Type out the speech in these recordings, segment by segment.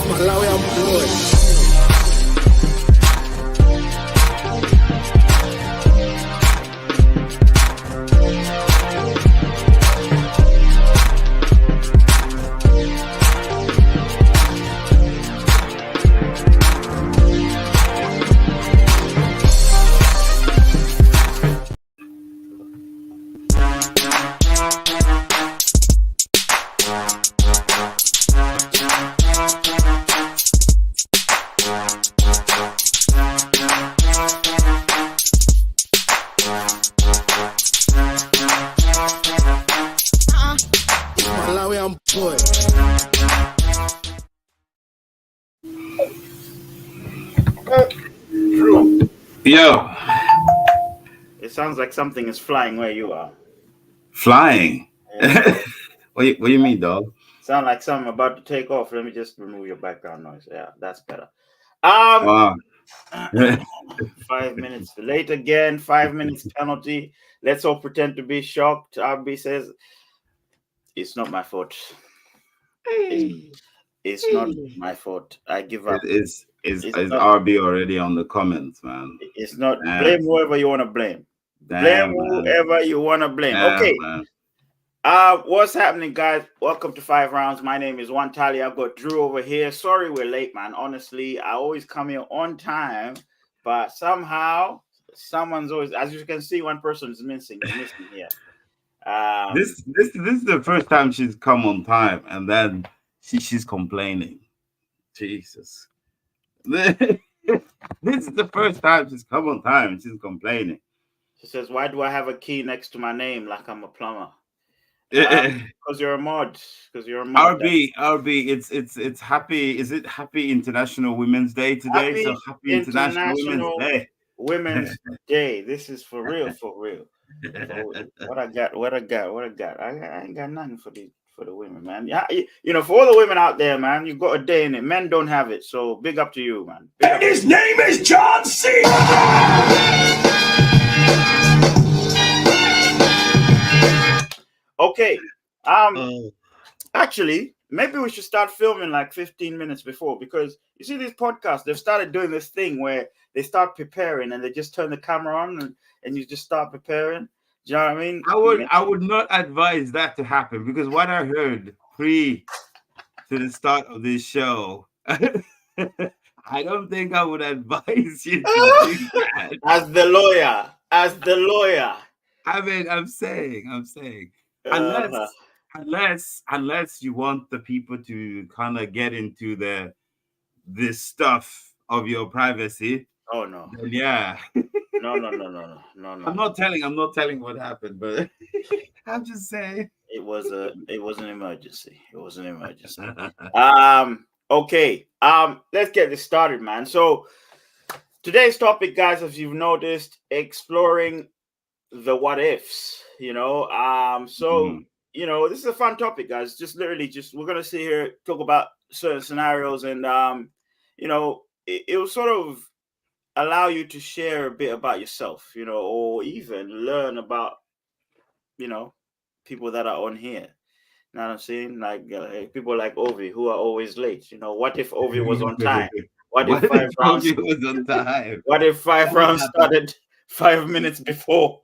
Malawi, I'm bored. Malawi, I'm bored. Drew, Yo, it sounds like something is flying where you are. flying. Yeah. What you mean, dog? Sound like something about to take off. Let me just remove your background noise. Yeah, that's better. Um, Wow. 5 minutes late again. 5 minutes penalty. Let's all pretend to be shocked. RB says it's not my fault. It's not my fault. I give It up. It's is not. RB already on the comments, man. It's not. Damn, Blame whoever you want to blame. Blame damn, man. whoever you want to blame. Damn, Okay. man. What's happening, guys? Welcome to 5 Rounds. My name is One Tally. I've got Drew over here. Sorry we're late, man. Honestly, I always come here on time, but somehow someone's always, as you can see, one person is missing. Is missing here. This is the first time she's come on time, and then she's complaining. Jesus. This is the first time she's come on time and she's complaining. She says, "Why do I have a key next to my name like I'm a plumber?" Because you're a mod. Because you're a mod. RB, it's happy. Is it Happy International Women's Day today? Happy So happy International Women's International Day. Women's Day. This is for real, for real. So what I got? I ain't got nothing for the women, man. Yeah, for all the women out there, man, you got a day in it. Men don't have it, so big up to you, man. And his name is John C. Okay. Actually, maybe we should start filming like 15 minutes before, because you see these podcasts, they've started doing this thing where they start preparing and they just turn the camera on and you just start preparing. Do you know what I mean? I would not advise that to happen, because what I heard to the start of this show, I don't think I would advise you to do that. As the lawyer. I mean, I'm saying, Uh-huh. unless you want the people to kind of get into this stuff of your privacy. Oh no. Then yeah. No. I'm not telling what happened, but I'm just saying It was an emergency. It was an emergency. Okay. Let's get this started, man. So today's topic, guys, as you've noticed, exploring the what ifs. This is a fun topic, guys. Just literally we're gonna sit here, talk about certain scenarios, and it will sort of allow you to share a bit about yourself, or even learn about, people that are on here. You know what I'm saying? Like people like Ovi who are always late. What if Ovi was on time? What if what 5 rounds? was on time? What if 5 rounds started 5 minutes before?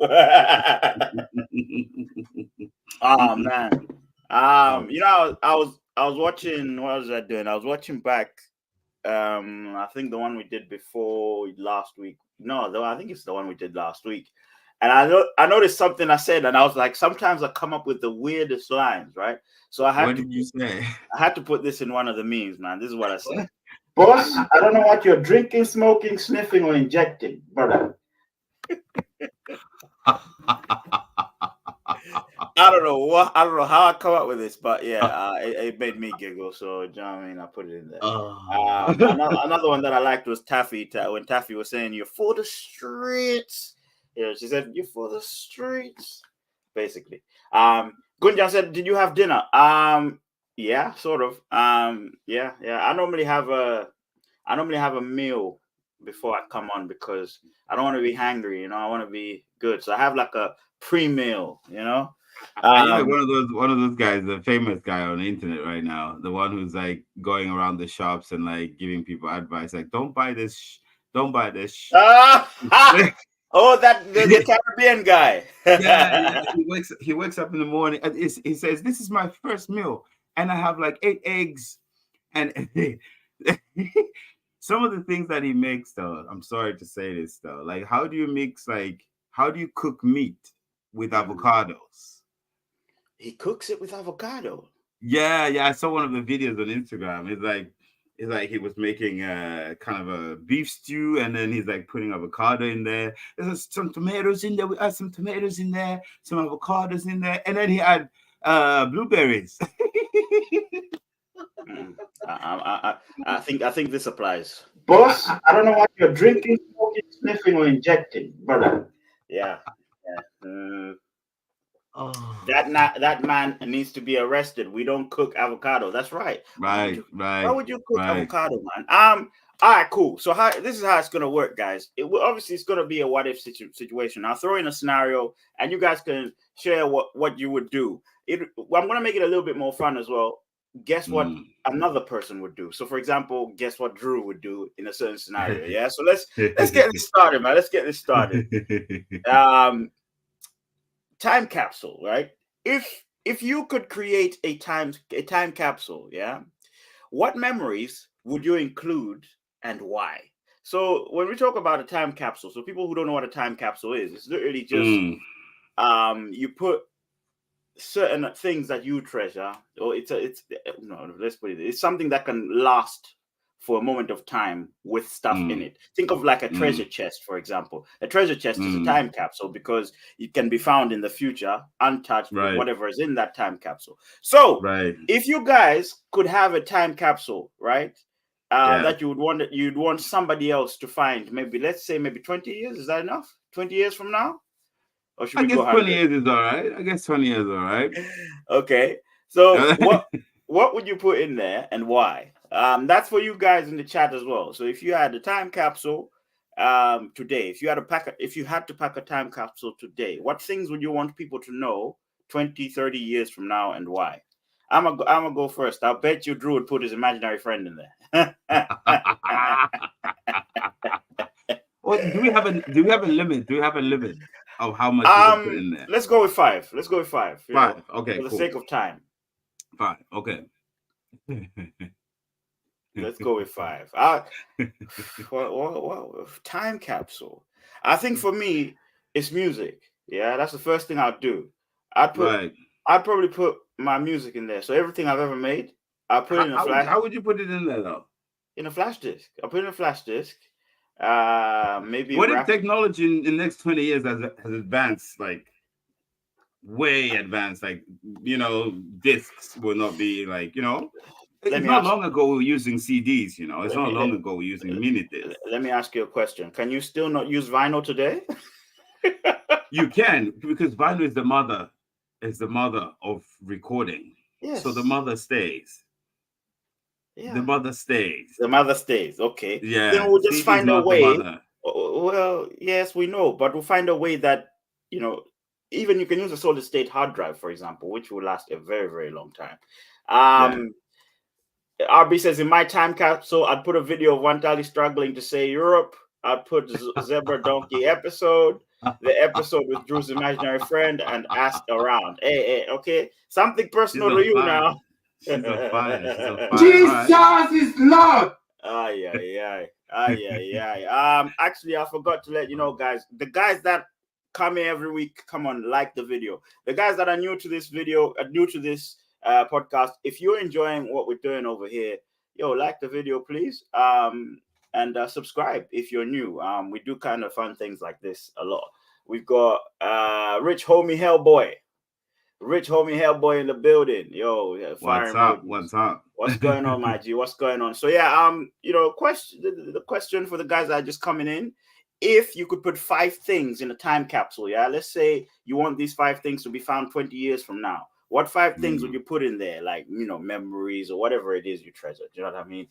Oh man. I was watching. What was I doing? I was watching back. I think the one we did before last week. No, though I think it's the one we did last week. And I noticed something I said, and I was like, sometimes I come up with the weirdest lines, right? So What did you say? I had to put this in one of the memes, man. This is what I said. Boss, I don't know what you're drinking, smoking, sniffing, or injecting, brother. I don't know how I come up with this, but yeah, it made me giggle. So, you know what I mean? I put it in there. Another one that I liked was Taffy. When Taffy was saying, "You're for the streets," she said, "You're for the streets," basically. Gunjan said, "Did you have dinner?" Yeah, sort of. Yeah. I normally have a meal before I come on, because I don't want to be hungry. I want to be good. So I have like a pre-meal. Are you like one of those guys, the famous guy on the internet right now, the one who's like going around the shops and like giving people advice, like don't buy this, don't buy this. Oh, that the Caribbean guy. Yeah. He wakes up in the morning and he says, "This is my first meal, and I have like 8 eggs." And some of the things that he makes, though, I'm sorry to say this, though, like how do you cook meat with avocados? He cooks it with avocado. Yeah, I saw one of the videos on Instagram. It's like he was making kind of a beef stew, and then he's like putting avocado in there. There's some tomatoes in there. We add some tomatoes in there, some avocados in there, and then he had blueberries. I think this applies. Boss, I don't know what you're drinking, smoking, sniffing, or injecting, brother. Yeah. That man needs to be arrested. We don't cook avocado. That's right. Right. Why would you cook avocado, man? All right, cool. So this is how it's gonna work, guys. Obviously it's gonna be a what if situation. I'll throw in a scenario, and you guys can share what you would do. I'm gonna make it a little bit more fun as well. Guess what another person would do. So, for example, guess what Drew would do in a certain scenario. Yeah. So let's get this started, man. Let's get this started. Time capsule, right? If you could create a time capsule, yeah, what memories would you include and why? So when we talk about a time capsule, so people who don't know what a time capsule is, it's literally just you put certain things that you treasure, or let's put it's something that can last for a moment of time with stuff in it. Think of like a treasure chest, for example. A treasure chest is a time capsule because it can be found in the future untouched with whatever is in that time capsule. So if you guys could have a time capsule, right, that you'd want somebody else to find, let's say 20 years, is that enough? 20 years from now? Or should I we guess go 100? 20 years is all right. I guess 20 years is all right. Okay. So what would you put in there and why? That's for you guys in the chat as well. So if you had a time capsule today, if you had to pack a time capsule today, what things would you want people to know 20, 30 years from now and why? I'm gonna go first. I'll bet you Drew would put his imaginary friend in there. Well, do we have a limit? Do we have a limit of how much you can put in there? Let's go with 5. Let's go with 5. Okay, for the sake of time. 5. Okay. Let's go with 5. Time capsule. I think for me, it's music. Yeah, that's the first thing I'd do. I'd probably put my music in there. So everything I've ever made, I put it in a flash. How would you put it in there though? In a flash disk. I put it in a flash disk. Maybe. What if technology in the next 20 years has advanced, like way advanced, like discs will not be like it's not long ago we were using CDs, it's not long ago we were using mini discs. Let me ask you a question. Can you still not use vinyl today? You can, because vinyl is the mother of recording. Yes. So the mother stays. Yeah. The mother stays. Okay. Yeah. Then we'll just find a way. Well, yes, we know, but we'll find a way that, even you can use a solid state hard drive, for example, which will last a very, very long time. RB says, in my time capsule, I'd put a video of Wantali struggling to say Europe. I'd put Zebra Donkey episode, the episode with Drew's imaginary friend, and ask around. Hey, okay. Something personal to you now. She's a fire. Jesus is Lord. Actually, I forgot to let you know, guys. The guys that come here every week, come on, like the video. The guys that are new to this video, new to this podcast, if you're enjoying what we're doing over here, like the video, please. And subscribe if you're new. We do kind of fun things like this a lot. We've got Rich Homie Hellboy in the building. What's up? What's going on, my G? What's going on? So yeah, the question for the guys that are just coming in: if you could put 5 things in a time capsule, let's say you want these 5 things to be found 20 years from now. What 5 things would you put in there? Like, memories or whatever it is you treasure. Do you know what I mean?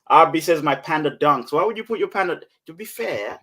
RB says my panda dunks. Why would you put your panda? To be fair,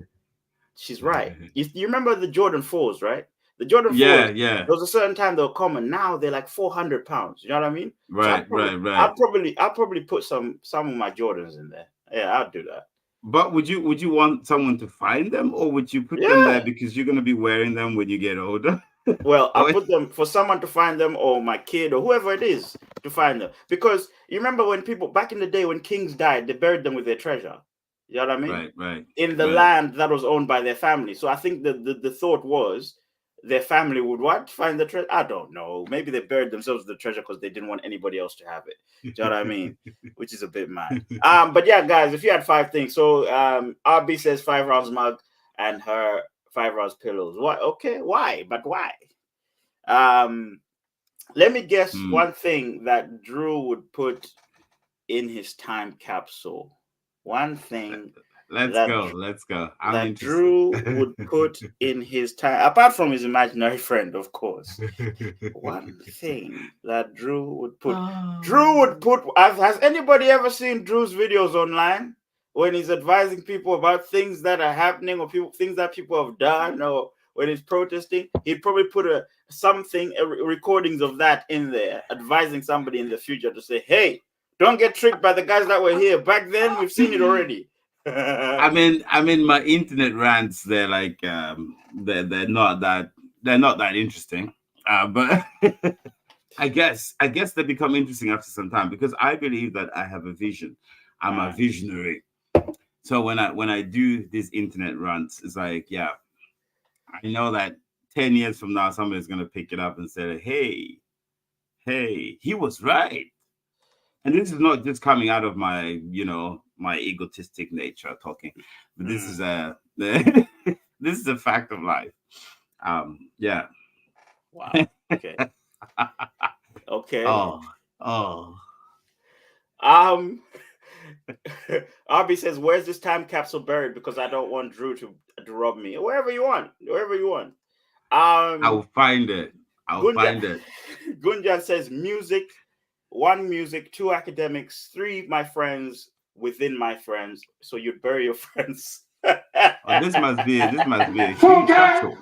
she's right. You remember the Jordan 4s, right? The Jordan 4s, yeah. there was a certain time they were common. Now they're like 400 pounds. You know what I mean? Right, So right. I'll probably put some of my Jordans in there. Yeah, I'll do that. But would you want someone to find them, or would you put them there because you're gonna be wearing them when you get older? Well, I put them for someone to find them, or my kid, or whoever it is to find them. Because you remember when people back in the day when kings died, they buried them with their treasure. You know what I mean? Right. In the land that was owned by their family. So I think the thought was their family would what? Find the treasure? I don't know. Maybe they buried themselves with the treasure because they didn't want anybody else to have it. Do you know what I mean? Which is a bit mad. But yeah, guys, if you had 5 things. So RB says 5 rounds mug and her 5 rounds pillows. What? Okay, why? But why? Let me guess one thing that Drew would put in his time capsule. One thing Let's go. I'm interested. Drew would put in his time, apart from his imaginary friend, of course. One thing that Drew would put. Drew would put. Has anybody ever seen Drew's videos online when he's advising people about things that are happening or things that people have done, or when he's protesting? He'd probably put recordings of that in there, advising somebody in the future to say, "Hey, don't get tricked by the guys that were here back then. We've seen it already." I mean, my internet rants, they're like, they're not that interesting. But I guess they become interesting after some time because I believe that I have a vision. I'm a visionary. So when I do these internet rants, it's like, yeah, I know that 10 years from now, somebody's gonna pick it up and say, hey, he was right. And this is not just coming out of my, my egotistic nature talking, but this is this is a fact of life. Yeah. Wow. Okay. Okay. Oh. RB says, "Where's this time capsule buried? Because I don't want Drew to rob me." Wherever you want. I'll find it. Gunjan says, "Music. 1 music, 2 academics, 3 my friends within my friends." So you'd bury your friends. This must be a huge capsule.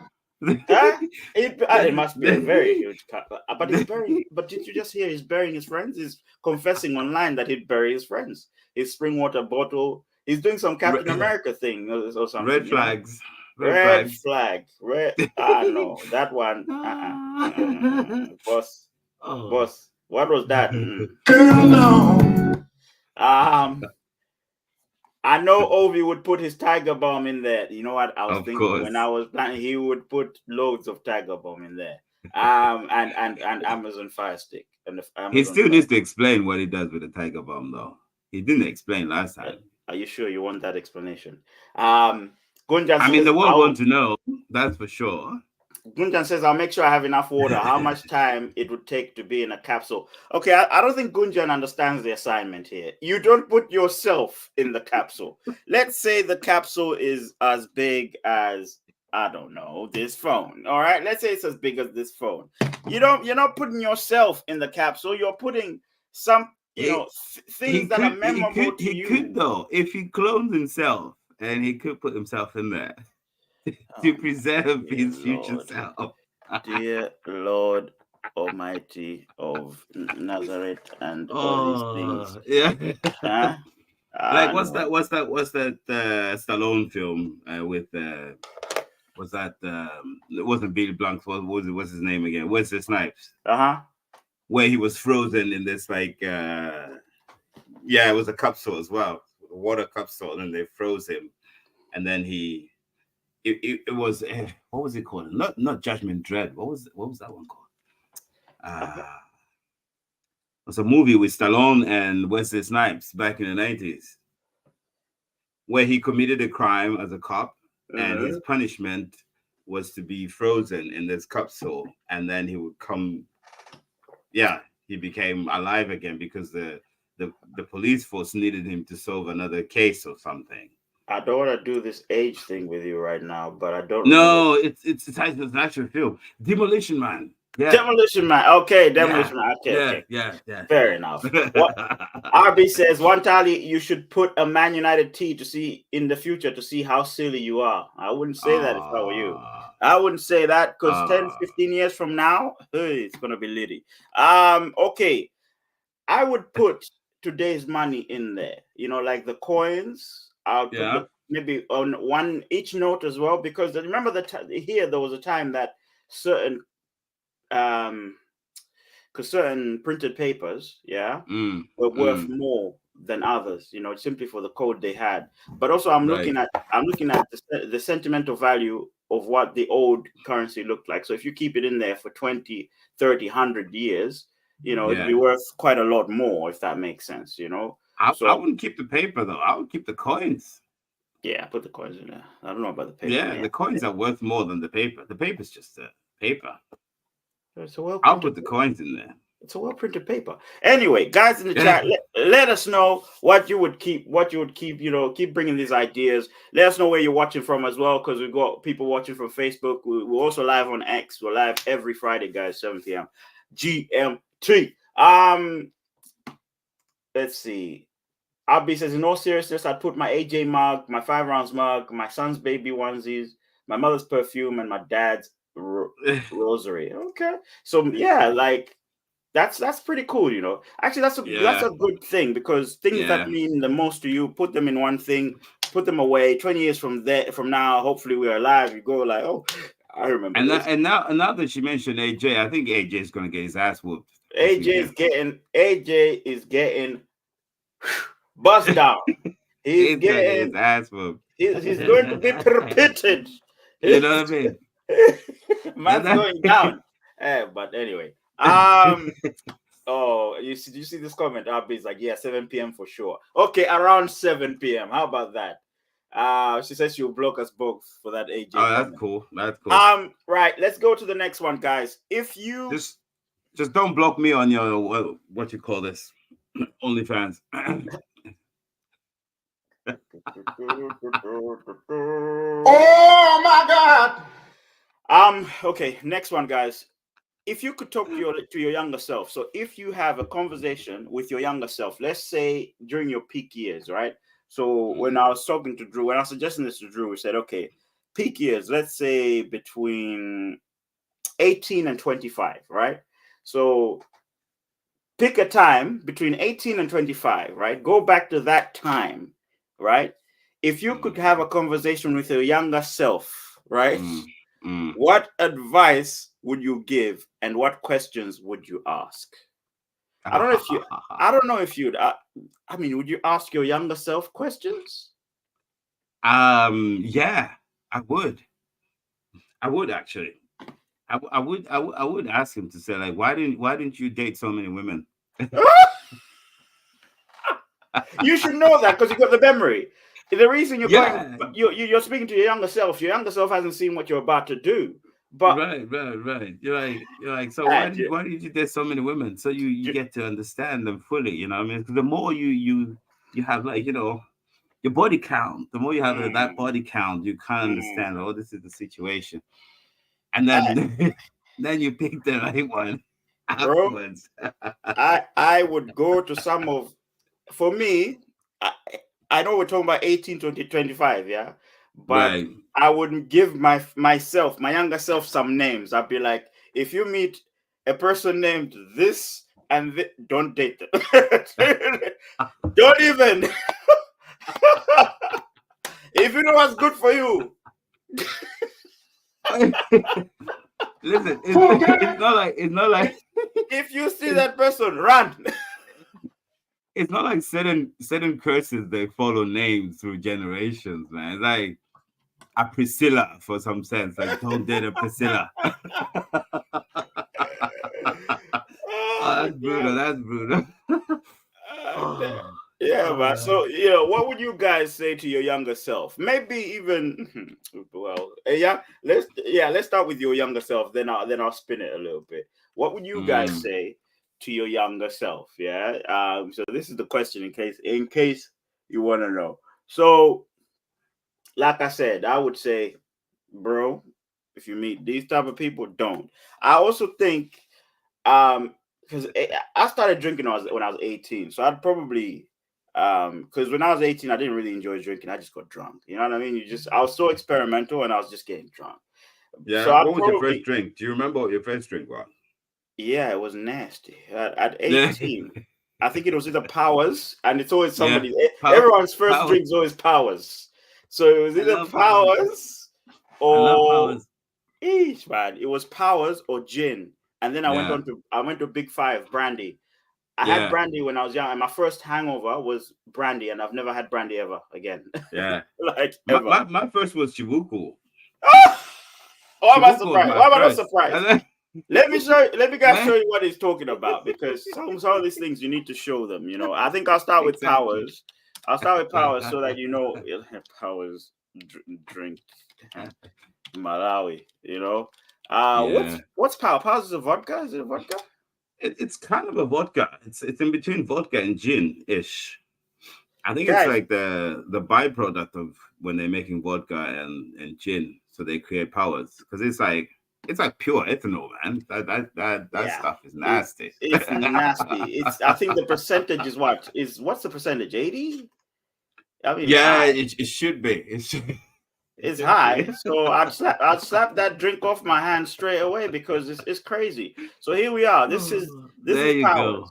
It must be a very huge cut. But he's burying. But did you just hear he's burying his friends? He's confessing online that he'd bury his friends. His spring water bottle. He's doing some Captain America thing or something. Red flags. Red flag. No, that one. Boss. Boss. What was that? I know Ovi would put his Tiger Bomb in there. You know what I was thinking when I was planning? He would put loads of Tiger Bomb in there. And Amazon Fire Stick. He still needs to explain what he does with the Tiger Bomb, though. He didn't explain last time. Are you sure you want that explanation? Gunjan says, the world wants to know. That's for sure. Gunjan says, "I'll make sure I have enough water." How much time it would take to be in a capsule? Okay, I don't think Gunjan understands the assignment here. You don't put yourself in the capsule. Let's say the capsule is as big as, I don't know, this phone. All right, let's say it's as big as this phone. You're not putting yourself in the capsule. You're putting some, things that are memorable to you. He could, though, if he clones himself, and he could put himself in there. To preserve his future self. Dear Lord Almighty of Nazareth and all these things. Yeah. Like what's that Stallone film with was that it wasn't Billy Blanc, what's his name again? Wesley Snipes. Where he was frozen in this it was a capsule as well, a water capsule, and they froze him, and then it was what was it called? Not Judgment Dread. What was that one called? It was a movie with Stallone and Wesley Snipes back in the 90s, where he committed a crime as a cop, and his punishment was to be frozen in this capsule, and then he would come. Yeah, he became alive again because the police force needed him to solve another case or something. I don't want to do this age thing with you right now, but I don't. No, it's an actual film. Demolition Man. Yeah. Demolition Man. Okay, Demolition Man. Okay, yeah. Fair enough. RB says, one Tali, you should put a Man United tee to see in the future to see how silly you are. I wouldn't say that if I were you. I wouldn't say that because 10, 15 years from now, hey, it's going to be litty. Okay. I would put today's money in there, like the coins. I'll put maybe on one each note as well, because remember here there was a time that certain because certain printed papers, were worth more than others, simply for the code they had. But also I'm looking at the sentimental value of what the old currency looked like. So if you keep it in there for 20, 30, 100 years, it'd be worth quite a lot more, if that makes sense, I wouldn't keep the paper though. I would keep the coins. Yeah, put the coins in there. I don't know about the paper. Yeah, the coins are worth more than the paper. The paper's just a paper. So I'll put the coins in there. It's a well-printed paper. Anyway, guys in the chat, let us know what you would keep, keep bringing these ideas. Let us know where you're watching from as well, because we've got people watching from Facebook. We're also live on X. We're live every Friday, guys, 7 p.m. GMT. Let's see. Abby says, in all seriousness, I'd put my AJ mug, my 5 rounds mug, my son's baby onesies, my mother's perfume, and my dad's rosary. Okay. So, yeah, like, that's pretty cool, Actually, that's a good thing, because things that mean the most to you, put them in one thing, put them away. 20 years from now, hopefully we're alive. You go like, oh, I remember. And now that she mentioned AJ, I think AJ is gonna get his ass whooped. AJ is getting bust down. He's getting his ass whooped. He's going to be perpetrated. You know what I mean? Man's going down. But anyway. Oh, you see this comment? Abby's like, yeah, 7 p.m. for sure. Okay, around 7 p.m. How about that? She says she'll block us both for that AJ. Oh, that's cool. That's cool. Right. Let's go to the next one, guys. If you just don't block me on your what you call this OnlyFans. Oh my God. Okay, next one, guys. If you could talk to your younger self, so if you have a conversation with your younger self, let's say during your peak years, right? So when I was talking to Drew, when I was suggesting this to Drew, we said, okay, peak years, let's say between 18 and 25, right? So pick a time between 18 and 25, right? Go back to that time, right? If you could have a conversation with your younger self, right? What advice would you give, and what questions would you ask? I don't know if you'd. I mean, would you ask your younger self questions? Yeah, I would. I would actually. I would ask him to say, like, why didn't you date so many women? You should know that, because you got the memory. The reason you're speaking to your younger self hasn't seen what you're about to do. But right. You're like, so why did you date so many women? So you get to understand them fully, you know what I mean? Because the more you have, like, your body count, the more you have that body count, you kind of understand, oh, this is the situation. And then then you pick the right one afterwards. I would go to some of, for me, I know we're talking about 18, 20, 25, yeah? But I wouldn't give my younger self, some names. I'd be like, if you meet a person named this and this, don't date them. Don't even. If you know what's good for you. Listen, it's not like if you see that person, run. It's not like certain curses, they follow names through generations, man. It's like a Priscilla, for some sense. Like, don't date a Priscilla. That's brutal. Yeah, man. So, what would you guys say to your younger self? Maybe even, let's start with your younger self. Then I'll spin it a little bit. What would you guys say to your younger self? Yeah. So this is the question, in case you want to know. So, like I said, I would say, bro, if you meet these type of people, don't. I also think, because I started drinking when I was 18, so I'd probably because when I was 18, I didn't really enjoy drinking. I just got drunk. You know what I mean? I was so experimental, and I was just getting drunk. So Yeah. I What was your first probably, drink? Do you remember what your first drink was? yeah, it was nasty. At Yeah. 18, I think it was either Powers, and it's always Yeah. somebody. Everyone's first Power. drink is always Powers. So it was I either love Powers. Powers I love or Powers. eesh, man. It was Powers or gin, and then Yeah. I went to Big Five brandy. I had Yeah. brandy when I was young, and my first hangover was brandy, and I've never had brandy ever again. Yeah. Like ever. My first was Chibuku. Why am I Chibuku was surprised? my Why am I not first. surprised? And Let me guys man, show you what he's talking about, because some of these things you need to show them. You know, I think I'll start with exactly. Powers. I'll start with Powers so that you know Powers drink Malawi. You know, Yeah. what's Power? Powers is a vodka. Is it a vodka? It's kind of a vodka. It's in between vodka and gin ish. I think it's Guys, like the byproduct of when they're making vodka and gin, so they create Powers because it's like pure ethanol, man. That yeah, stuff is nasty. it's nasty. I think the percentage is what's the percentage? 80. I mean, it's Yeah, high. it should be. It should, it It's should high, be. so I'd slap that drink off my hand straight away because it's crazy. So here we are. This There is you Powers. go.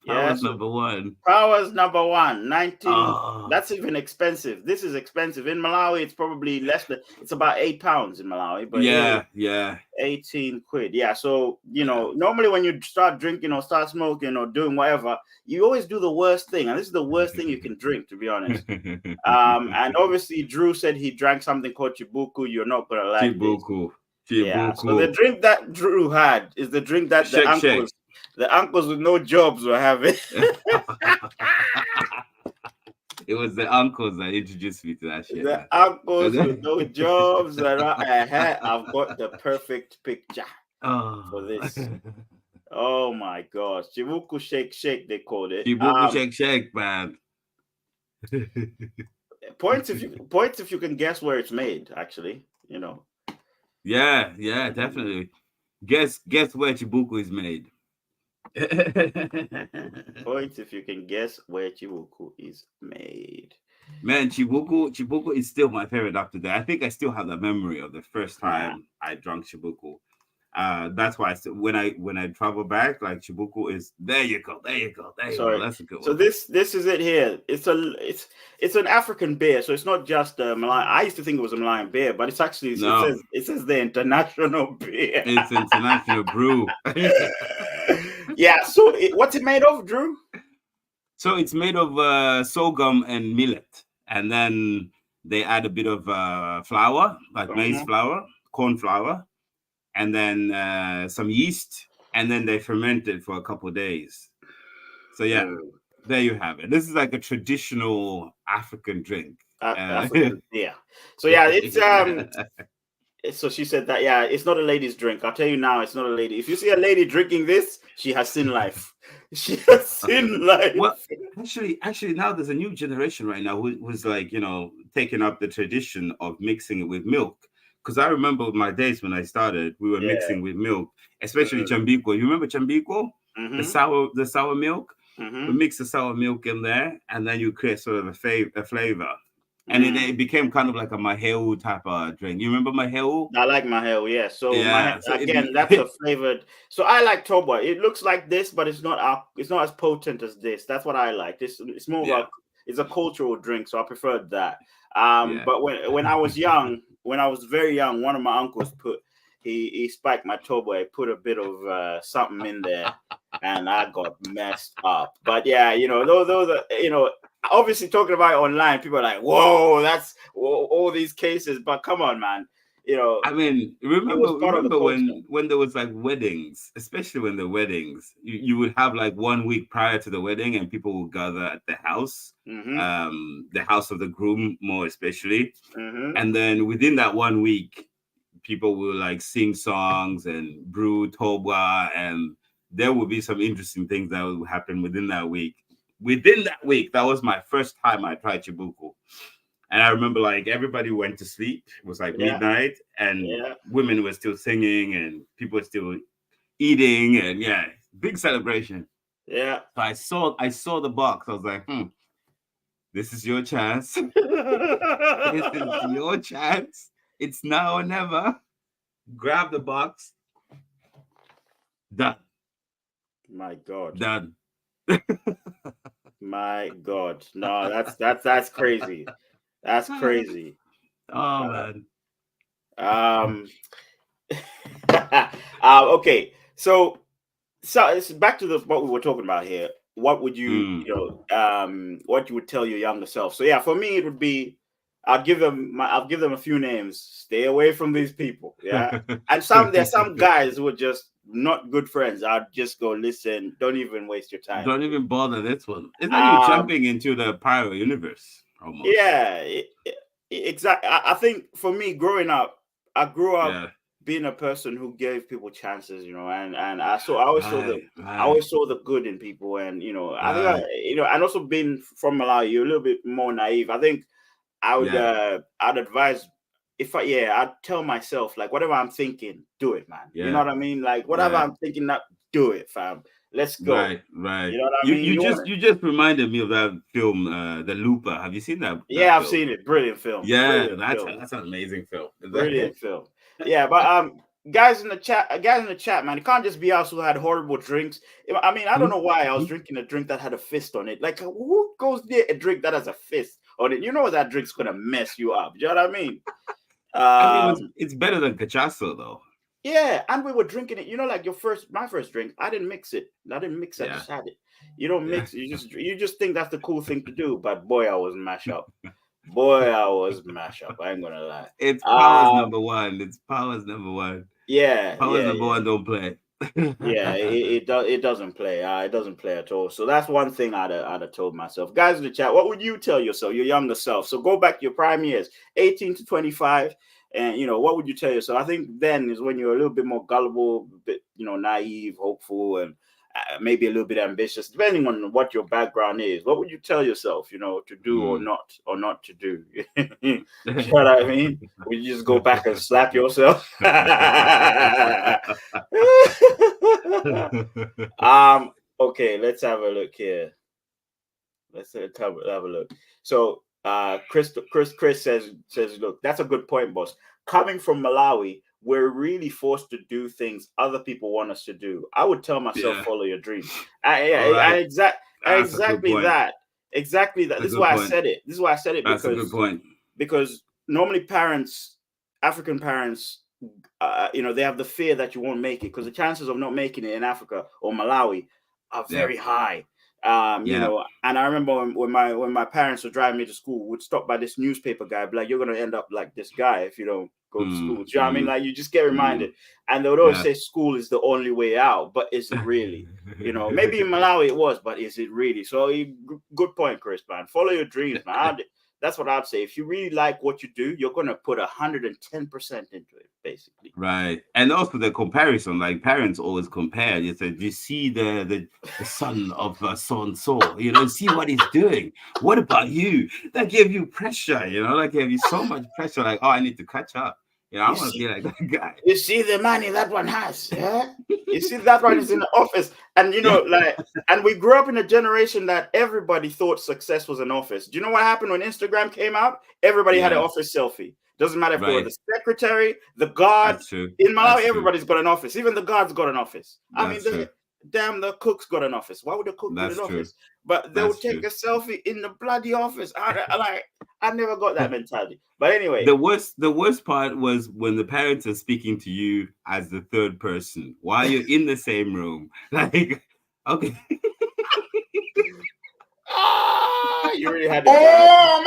Yeah, Powers so number one. Powers number one, 19. Oh, That's even expensive. This is expensive. In Malawi, it's probably less than, it's about £8 in Malawi, but here yeah, yeah, 18 quid. Yeah. So, yeah. normally when you start drinking or start smoking or doing whatever, you always do the worst thing. And this is the worst thing you can drink, to be honest. And obviously Drew said he drank something called Chibuku. You're not gonna like this. Chibuku, Yeah. So the Chibuku. drink that Drew had is the drink that Shake. the uncles with no jobs were having. It was the uncles that introduced me to that shit, The man. uncles with no jobs. I've got the perfect picture for this. Oh my gosh. Chibuku shake, they called it. Chibuku shake, man. Points if you can guess where it's made, actually. Yeah, definitely. Guess where Chibuku is made. Points if you can guess where Chibuku is made. Man, Chibuku is still my favorite up to date. I think I still have the memory of the first time I drank Chibuku. That's why when I travel back, like Chibuku is there. You go. That's a good one. So this is it here. It's an African beer, so it's not just a Malayan. I used to think it was a Malayan beer, but it's actually it says the international beer. It's international brew. Yeah. So what's it made of, Drew? So it's made of sorghum and millet, and then they add a bit of flour, like maize flour, corn flour, and then some yeast, and then they ferment it for a couple of days. So yeah, there you have it. This is like a traditional African drink. African beer. So yeah, it's So she said that it's not a lady's drink. I'll tell you now, it's not a lady. If you see a lady drinking this, she has seen life. She has seen life. Well, actually, now there's a new generation right now who's like taking up the tradition of mixing it with milk. Because I remember my days when I started, we were mixing with milk, especially chambiko. You remember chambiko? The sour milk. We mix the sour milk in there, and then you create sort of a flavor. And it became kind of like a maheu type of drink. You remember maheu? I like maheu, yeah. So, so that's a flavored. So I like toba. It looks like this, but it's not as potent as this. That's what I like. It's more of it's a cultural drink, so I preferred that. But when I was young, when I was very young, one of my uncles he spiked my toba. He put a bit of something in there, and I got messed up. But yeah, those are obviously talking about it online, people are like, whoa, that's all these cases. But come on, man. I mean, remember when there was like weddings, especially when the weddings, you would have like 1 week prior to the wedding and people would gather at the house, the house of the groom more especially. And then within that 1 week, people will like sing songs and brew toba, and there will be some interesting things that will happen within that week. Within that week, that was my first time I tried Chibuku. And I remember like everybody went to sleep. It was like midnight and women were still singing and people were still eating. And big celebration. Yeah. So I saw the box. I was like, this is your chance. This is your chance. It's now or never. Grab the box. Done. My God. Done. My God. No, that's crazy. That's crazy. Oh man. Okay. So it's back to what we were talking about here. What would you what you would tell your younger self? So yeah, for me it would be I'll give them a few names. Stay away from these people. Yeah. And there's some guys who are just not good friends. I'd just go, listen, don't even waste your time. Don't even bother this one. It's like you're jumping into the parallel universe almost. Yeah, exactly. I think for me growing up, I grew up being a person who gave people chances, and I always saw the good in people, and I think and also being from Malawi, you're a little bit more naive. I think I would I'd advise I'd tell myself, like, whatever I'm thinking, do it, man. You know what I mean? Like, whatever I'm thinking, do it, fam. Let's go. Right. You know what I mean? You just reminded me of that film, The Looper. Have you seen that? Yeah, I've seen it. Brilliant film. Yeah, Brilliant that's an amazing film. Brilliant film. Yeah, but guys in the chat, man, it can't just be us who had horrible drinks. I mean, I don't know why I was drinking a drink that had a fist on it. Like, who goes near a drink that has a fist on it? You know that drink's gonna mess you up. You know what I mean? I mean, it's better than cachaça though. Yeah, and we were drinking it. Like my first drink, I didn't mix it. I just had it. You don't mix it. You just think that's the cool thing to do. But boy, I was mash up. I ain't gonna lie. It's powers number one. Yeah, powers number one. Don't play. Yeah, it doesn't play. It doesn't play at all. So that's one thing I'd have told myself. Guys in the chat, what would you tell yourself, your younger self? So go back to your prime years, 18 to 25, and what would you tell yourself? I think then is when you're a little bit more gullible, a bit naive, hopeful, and maybe a little bit ambitious, depending on what your background is. What would you tell yourself, to do or not to do? You know what I mean? Would you just go back and slap yourself? Okay, let's have a look here. Let's have a look. So Chris says, look, that's a good point, boss. Coming from Malawi, we're really forced to do things other people want us to do. I would tell myself, follow your dreams. Exactly that. This is why I said it. That's a good point. Because normally African parents, they have the fear that you won't make it, because the chances of not making it in Africa or Malawi are very high. And I remember when my parents were driving me to school, would stop by this newspaper guy, be like, you're going to end up like this guy if you don't go to school. Do you know what I mean? Like, you just get reminded. And they would always say school is the only way out, but is it really? Maybe in Malawi it was, but is it really? So good point, Chris, man. Follow your dreams, man. That's what I'd say. If you really like what you do, you're going to put 110% into it, basically. Right. And also the comparison, like parents always compare. You said, you see the son of so and so, see what he's doing. What about you? That gave you pressure, that gave you so much pressure. Like, oh, I need to catch up. I want to be like that guy. You see the money that one has, yeah? You see that one is in the office. And, and we grew up in a generation that everybody thought success was an office. Do you know what happened when Instagram came out? Everybody had an office selfie. Doesn't matter if they were the secretary, the guard. In Malawi, everybody's got an office. Even the guard's got an office. The cook's got an office. Why would the cook get an office? But they would take a selfie in the bloody office. I never got that mentality. But anyway, the worst part was when the parents are speaking to you as the third person while you're in the same room. Like, okay. You really had to. Oh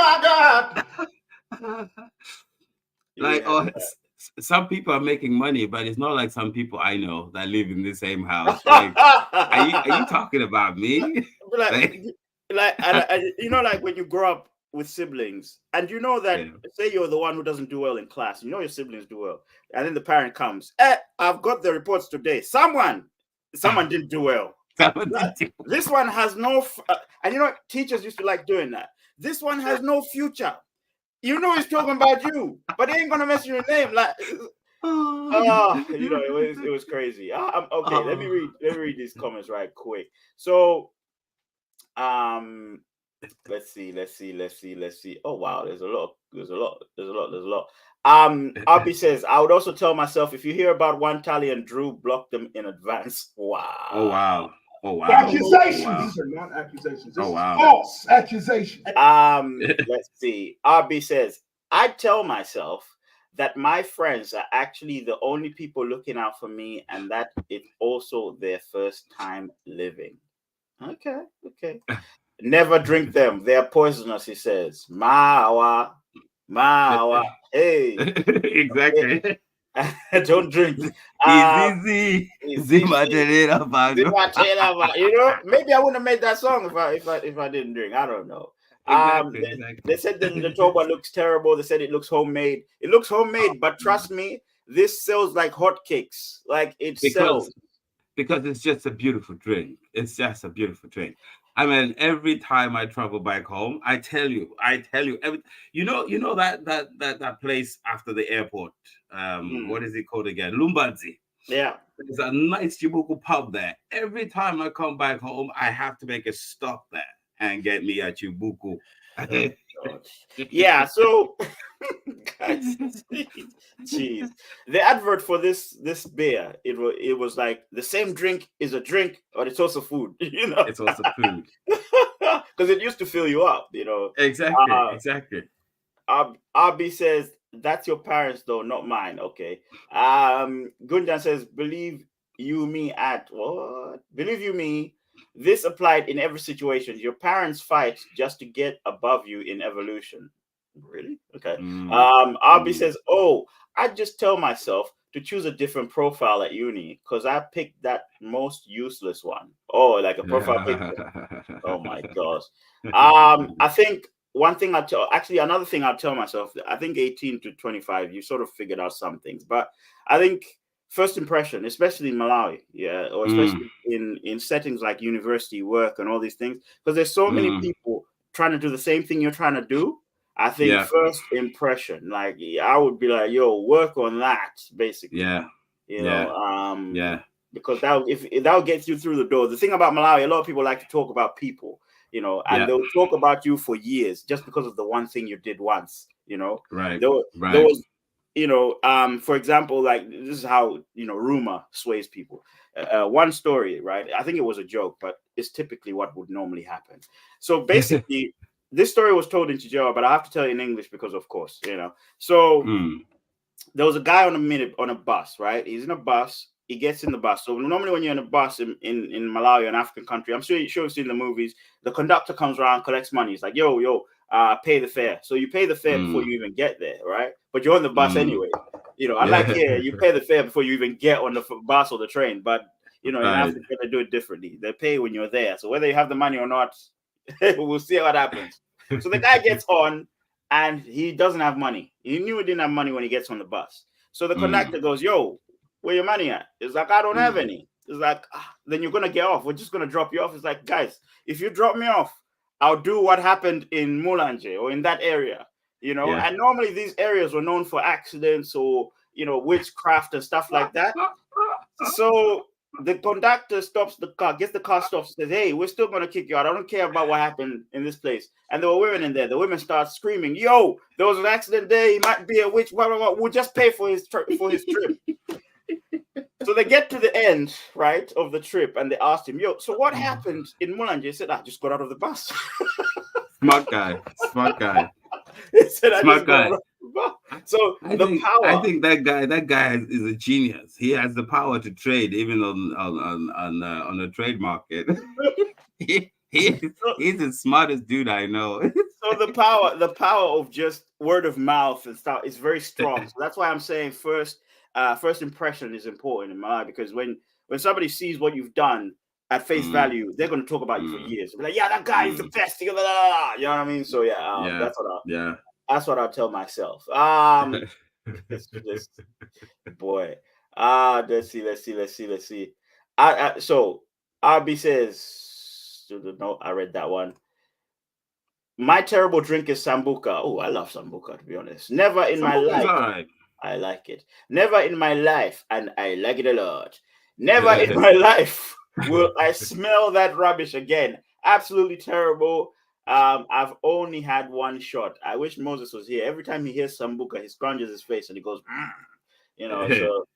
my God! Some people are making money, but it's not like some people I know that live in the same house. Like, are you talking about me? Like when you grow up with siblings, and that say you're the one who doesn't do well in class, your siblings do well, and then the parent comes, I've got the reports today. Someone didn't do well. This one has no, and teachers used to like doing that. This one has no future. He's talking about you, but he ain't gonna mention your name. Like, Oh, it was crazy. Okay, let me read these comments right quick. So, um, let's see. Oh wow, there's a lot. Abby says, I would also tell myself, if you hear about one tally and Drew, block them in advance. Oh Wow. wow. Oh wow. Accusations. Oh, wow. These are not accusations. This Oh is wow. false accusations. Let's see. Abby says, I tell myself that my friends are actually the only people looking out for me, and that it's also their first time living. Okay. Never drink them. They are poisonous, he says. Mawa. Hey. Exactly. Don't drink. Easy. It's easy. Zimaterera bado. Maybe I wouldn't have made that song if I didn't drink. I don't know. Exactly. They said the toba looks terrible. They said it looks homemade. It looks homemade, but trust me, this sells like hotcakes. Like it sells. Because it's just a beautiful drink. It's just a beautiful drink. I mean, every time I travel back home, I tell you, you know that place after the airport. What is it called again? Lumbazi. Yeah. There's a nice Chibuku pub there. Every time I come back home, I have to make a stop there and get me a Chibuku. Yeah, so guys, jeez. The advert for this beer, it was like the same drink is a drink, but it's also food, It's also food. Because it used to fill you up, Exactly. Abi says, that's your parents though, not mine. Okay. Gunjan says, believe you me at what? Believe you me, this applied in every situation. Your parents fight just to get above you in evolution. Really? Okay. Abi says, oh, I just tell myself to choose a different profile at uni because I picked that most useless one. Oh, like a profile picture. Oh my gosh. I think one thing another thing I'll tell myself, I think 18 to 25, you sort of figured out some things. But I think first impression, especially in Malawi, or especially in settings like university, work, and all these things, because there's so many people trying to do the same thing you're trying to do. I think first impression, like I would be like, yo, work on that, basically. Because that'll get you through the door. The thing about Malawi, a lot of people like to talk about people, and they'll talk about you for years just because of the one thing you did once, Right. There was, for example, like this is how rumor sways people. One story, right? I think it was a joke, but it's typically what would normally happen. So basically, this story was told in Chichewa, but I have to tell it in English because, of course, So there was a guy on a bus, right? He's in a bus. He gets in the bus. So normally when you're in a bus in Malawi, an African country, I'm sure you've seen the movies, the conductor comes around, collects money. He's like, yo, pay the fare. So you pay the fare before you even get there, right? But you're on the bus anyway. Unlike here, you pay the fare before you even get on the bus or the train. But, in Africa, they do it differently. They pay when you're there. So whether you have the money or not, we'll see what happens. So the guy gets on and he doesn't have money. He knew he didn't have money when he gets on the bus. So the conductor goes, yo, where your money at? It's like, I don't have any. It's like, then you're going to get off. We're just going to drop you off. It's like, guys, if you drop me off, I'll do what happened in Mulanje or in that area, And normally these areas were known for accidents or, witchcraft and stuff like that. So the conductor stops the car, gets the car stopped, says, hey, we're still going to kick you out. I don't care about what happened in this place. And there were women in there. The women start screaming, yo, there was an accident there. He might be a witch. Blah, blah, blah. We'll just pay for his trip. So they get to the end, right, of the trip, and they asked him, yo, so what happened in Mulanje? He said, I just got out of the bus. Smart guy. He said, Smart guy. So I think that guy is a genius. He has the power to trade even on the trade market. He's the smartest dude I know. So the power of just word of mouth and stuff is very strong. So that's why I'm saying first impression is important in my life, because when somebody sees what you've done at face value, they're going to talk about you for years. Be like, yeah, that guy is the best. You know what I mean? So that's what I'll tell myself. This boy. Let's see. So RB says, no, I read that one. My terrible drink is sambuca. Oh, I love sambuca, to be honest. Never in my life. Right. I like it. Never in my life, and I like it a lot. Never in my life will I smell that rubbish again. Absolutely terrible. I've only had one shot. I wish Moses was here. Every time he hears Sambuca, he scrunches his face and he goes, "Mm." You know. So,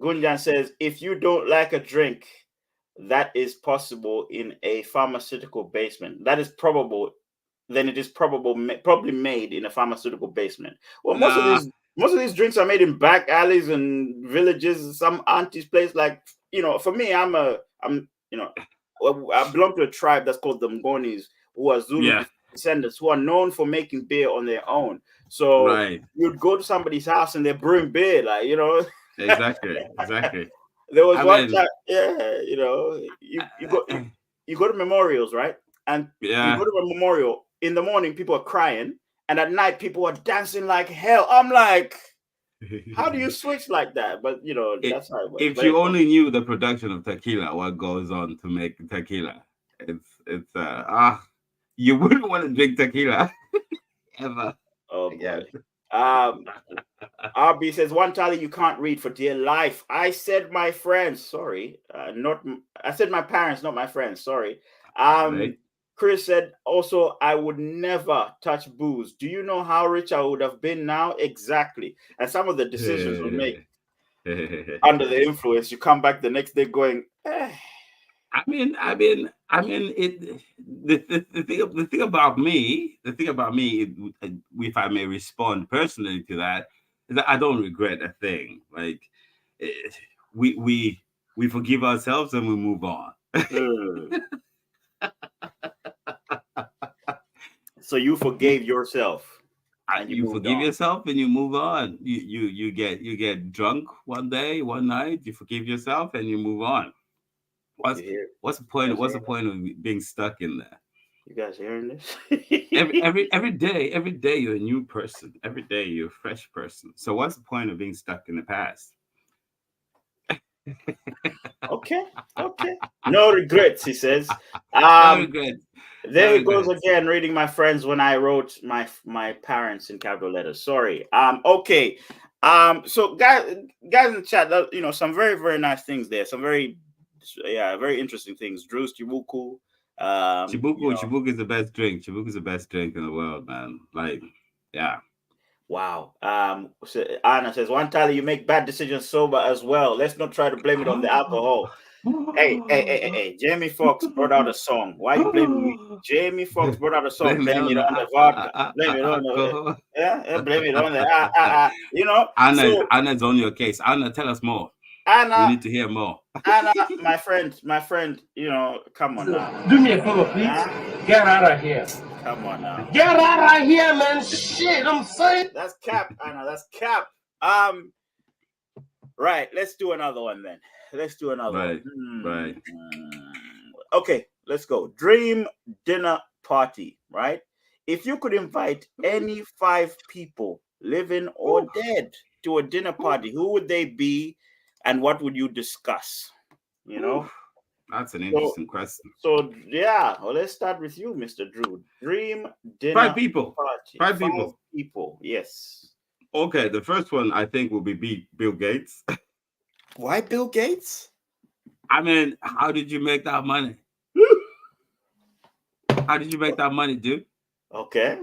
Gunjan says, if you don't like a drink, that is possible in a pharmaceutical basement. That is probable. Then it is probably made in a pharmaceutical basement. Well, most of these drinks are made in back alleys and villages. Some auntie's place, like for me, I'm I belong to a tribe that's called the Mgonis, who are Zulu descendants, who are known for making beer on their own. So you'd go to somebody's house and they're brewing beer, Exactly. There was one time, you go to memorials, right? And you go to a memorial. In the morning, people are crying, and at night, people are dancing like hell. I'm like, how do you switch like that? But that's how it works. If you only knew the production of tequila, what goes on to make tequila, it's you wouldn't want to drink tequila ever. Oh boy. RB says, one tally you can't read for dear life. I said my friends, sorry. I said my parents, not my friends, sorry. Chris said, also, I would never touch booze. Do you know how rich I would have been now? Exactly. And some of the decisions we make under the influence, you come back the next day going, I mean, it. The thing about me, if I may respond personally to that, is that I don't regret a thing. Like, we forgive ourselves and we move on. So you forgave yourself. And you forgive yourself and you move on. You get drunk one night, you forgive yourself and you move on. What's the point? What's the point of being stuck in there? You guys hearing this? every day you're a new person. Every day you're a fresh person. So what's the point of being stuck in the past? Okay. No regrets, he says. No regrets. There it goes again, reading my friends when I wrote my parents in capital letters. Sorry. Okay. So guys in the chat, some very, very nice things there. Some very interesting things. Drew's Chibuku. Chibuku is the best drink. Chibuku is the best drink in the world, man. Like, yeah. Wow. So Anna says, one tally, you make bad decisions sober as well. Let's not try to blame it on the alcohol. Hey, Jamie Foxx brought out a song. Why are you blaming me? Jamie Foxx brought out a song. Blame it on the vodka. Blame it on the blame it on the Anna's on your case. Anna, tell us more. Anna, we need to hear more. Anna, my friend, come on now. Do me a favor, please. Get out of here. Come on now. Get out of here, man. Shit, I'm saying. That's cap, Anna. That's cap. Right. Let's do another one then. Let's do another one. Right. Okay, let's go. Dream dinner party, right? If you could invite any 5 people, living or dead, to a dinner party, who would they be and what would you discuss? That's an interesting question. So, let's start with you, Mr. Drew. Dream dinner 5 people. Party. 5 people. 5 people, yes. Okay, the first one I think will be Bill Gates. Why Bill Gates? I mean, how did you make that money? How did you make that money, dude? Okay.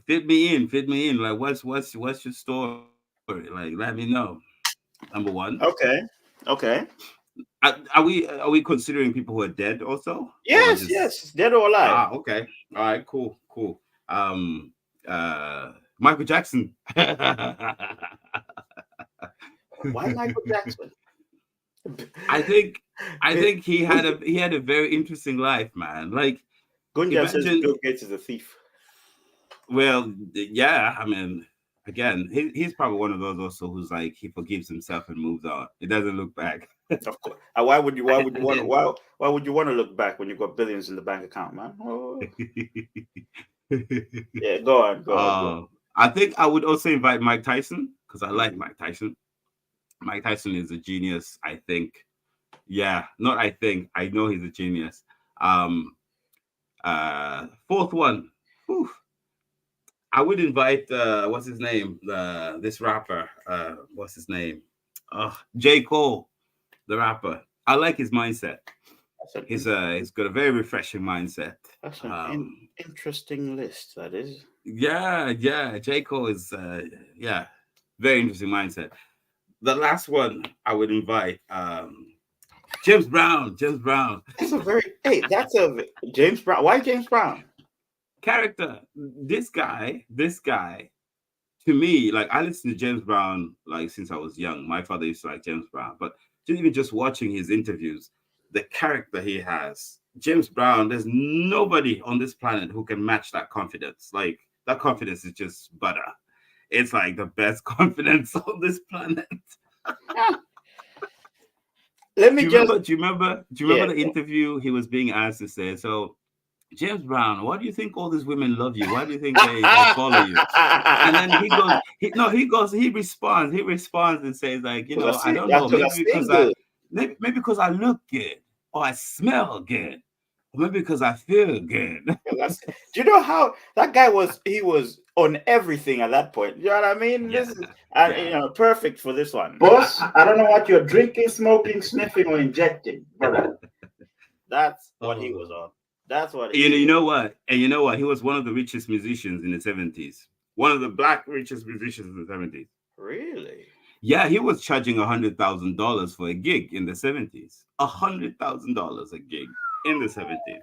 Fit me in. Like, what's your story? Like, let me know. Number one. Okay. Are we considering people who are dead also? Yes, dead or alive. Okay. All right. Cool. Michael Jackson. Why Michael Jackson? I think he had a very interesting life, man. Like, Gunja says Bill Gates is a thief. Well, yeah. I mean, again, he's probably one of those also who's like, he forgives himself and moves on. He doesn't look back. Of course. Why would you want to look back when you've got billions in the bank account, man? Oh. Yeah, go on. I think I would also invite Mike Tyson because I like Mike Tyson. Mike Tyson is a genius, I think. Yeah, not I think. I know he's a genius. Fourth one. Whew. I would invite what's his name? This rapper. What's his name? J. Cole, the rapper. I like his mindset. He's got a very refreshing mindset. That's an interesting list, that is. Yeah. J. Cole is very interesting mindset. The last one I would invite James Brown. That's a James Brown. Why James Brown? Character. This guy, to me, like I listened to James Brown like since I was young. My father used to like James Brown, but just watching his interviews, the character he has, James Brown, there's nobody on this planet who can match that confidence. Like that confidence is just butter. It's like the best confidence on this planet. Do you remember the interview he was being asked to say, so James Brown, why do you think all these women love you? Why do you think they follow you? And then he responds and says, like, I don't know, maybe because I look good, or I smell good, or maybe because I feel good. Do you know how that guy was? He was on everything at that point. You know what I mean? Yeah. This is perfect for this one. Boss, I don't know what you're drinking, smoking, sniffing, or injecting, brother. That's what he was on. That's what you know what? And you know what? He was one of the richest musicians in the 70s. One of the black richest musicians in the 70s. Really? Yeah, he was charging $100,000 for a gig in the 70s. $100,000 a gig in the 70s.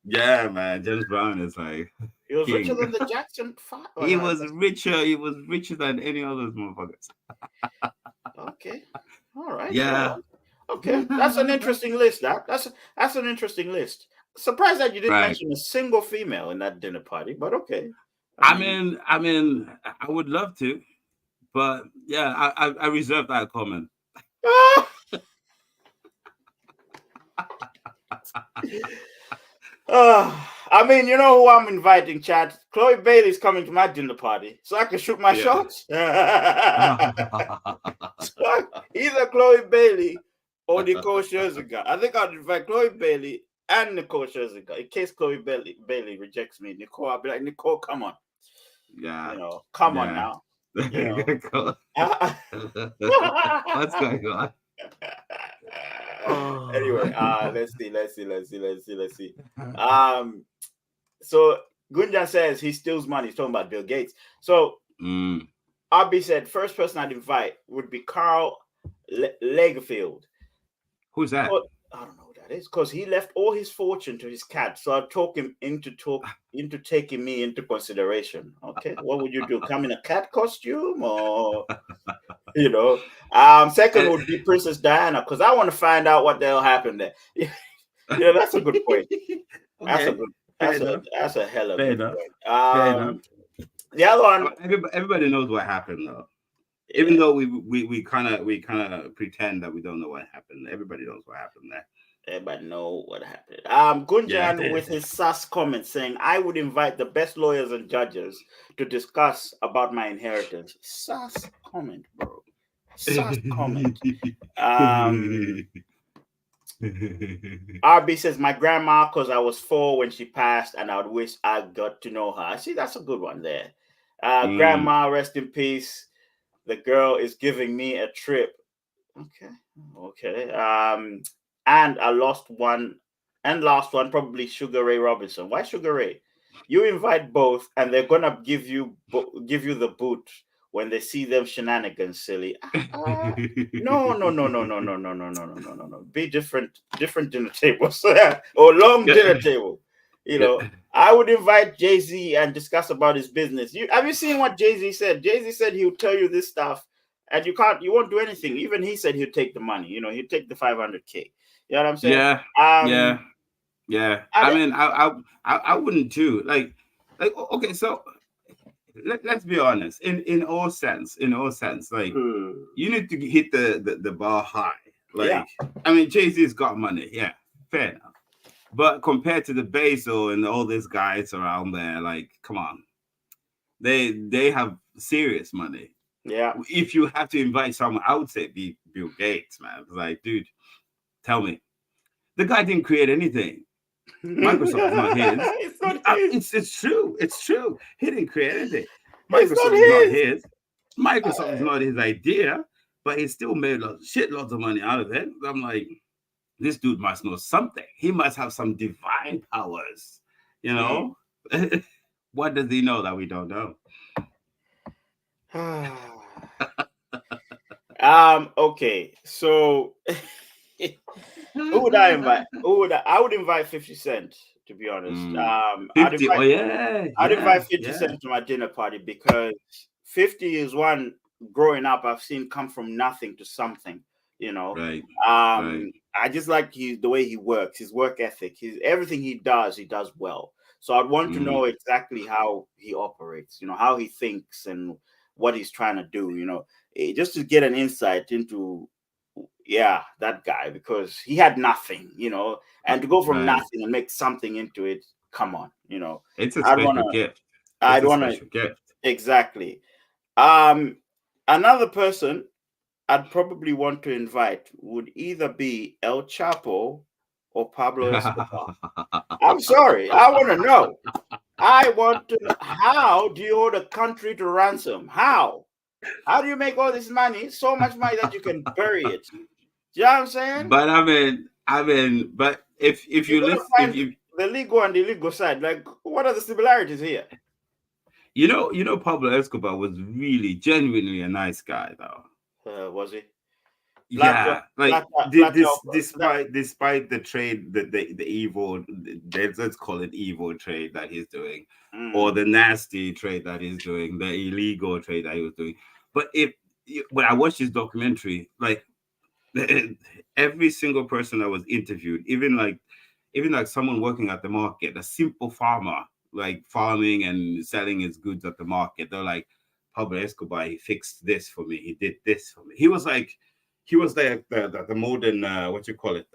Yeah, man. James Brown is like he was king. richer than the Jackson 5. He was richer than any other motherfuckers. Okay. All right. Yeah. Okay. That's an interesting list. That's an interesting list. Surprised that you didn't mention a single female in that dinner party, but okay. I mean, I would love to, but yeah, I reserve that comment. I mean, you know who I'm inviting, Chad? Chloe Bailey's coming to my dinner party, so I can shoot my shots. So either Chloe Bailey or Nicole Scherzinger. I think I'd invite Chloe Bailey and Nicole Scherzinger. In case Chloe Bailey rejects me, Nicole, I'll be like, Nicole, come on. Yeah. Come on now. What's going on? Anyway, let's see. So Gunjan says he steals money. He's talking about Bill Gates. So Abby said first person I'd invite would be Carl Lagerfeld. Who's that? But I don't know who that is because he left all his fortune to his cat. So I'd talk him into taking me into consideration. Okay, what would you do? Come in a cat costume or second would be Princess Diana because I want to find out what the hell happened there. Yeah, that's a good point. Okay. That's a hell of a good point. The other one, everybody knows what happened though. Even though we kind of pretend that we don't know what happened, everybody knows what happened there. Everybody know what happened. Gunjan with his sus comment saying, I would invite the best lawyers and judges to discuss about my inheritance. Sus comment, bro. Sus comment. RB says, my grandma, because I was 4 when she passed, and I would wish I got to know her. See, that's a good one there. Grandma, rest in peace. The girl is giving me a trip. Okay. And I lost one, last one, probably Sugar Ray Robinson. Why Sugar Ray? You invite both, and they're gonna give you the boot when they see them shenanigans, silly. No. Be different dinner tables or long dinner table. I would invite Jay-Z and discuss about his business. Have you seen what Jay-Z said? Jay-Z said he'll tell you this stuff, and you won't do anything. Even he said he'd take the money. He'd take the $500K. You know what I'm saying? Yeah. I mean, I wouldn't too. Like, okay, so let's be honest. In all sense, like you need to hit the bar high. Like, I mean, Jay-Z's got money. Yeah, fair enough. But compared to the Basil and all these guys around there, like, come on, they have serious money. Yeah. If you have to invite someone, I would say Bill Gates, man. Like, dude, tell me, the guy didn't create anything. Microsoft is not his. It's not his. It's true. It's true. He didn't create anything. It's not Microsoft is not his. his. Microsoft is not his idea, but he still made shitloads of money out of it. I'm like, this dude must know something. He must have some divine powers. You know, what does he know that we don't know? Okay, so who would I invite? I would invite 50 Cent, to be honest. 50. I'd invite 50 Cent to my dinner party because 50 is one growing up I've seen come from nothing to something, you know. Right. I just like the way he works, his work ethic, everything he does well. So I'd want to know exactly how he operates, you know, how he thinks and what he's trying to do, you know, just to get an insight into that guy, because he had nothing, you know, and to go from nothing and make something into it, come on, you know. It's a special gift. I'd want to gift. Exactly. Another person I'd probably want to invite would either be El Chapo or Pablo Escobar. I'm sorry, I want to know. I want to know, how do you hold a country to ransom? How do you make all this money, so much money that you can bury it? Do you know what I'm saying? But I mean, but if you listen, the legal and the illegal side, like, what are the similarities here? You know, Pablo Escobar was really genuinely a nice guy, though. Was he? Despite the trade, the evil, let's call it evil trade that he's doing, or the nasty trade that he's doing, the illegal trade that he was doing. But when I watched his documentary, like every single person that was interviewed, even like someone working at the market, a simple farmer, like farming and selling his goods at the market, they're like, Pablo Escobar, he fixed this for me, he did this for me. He was the modern what you call it,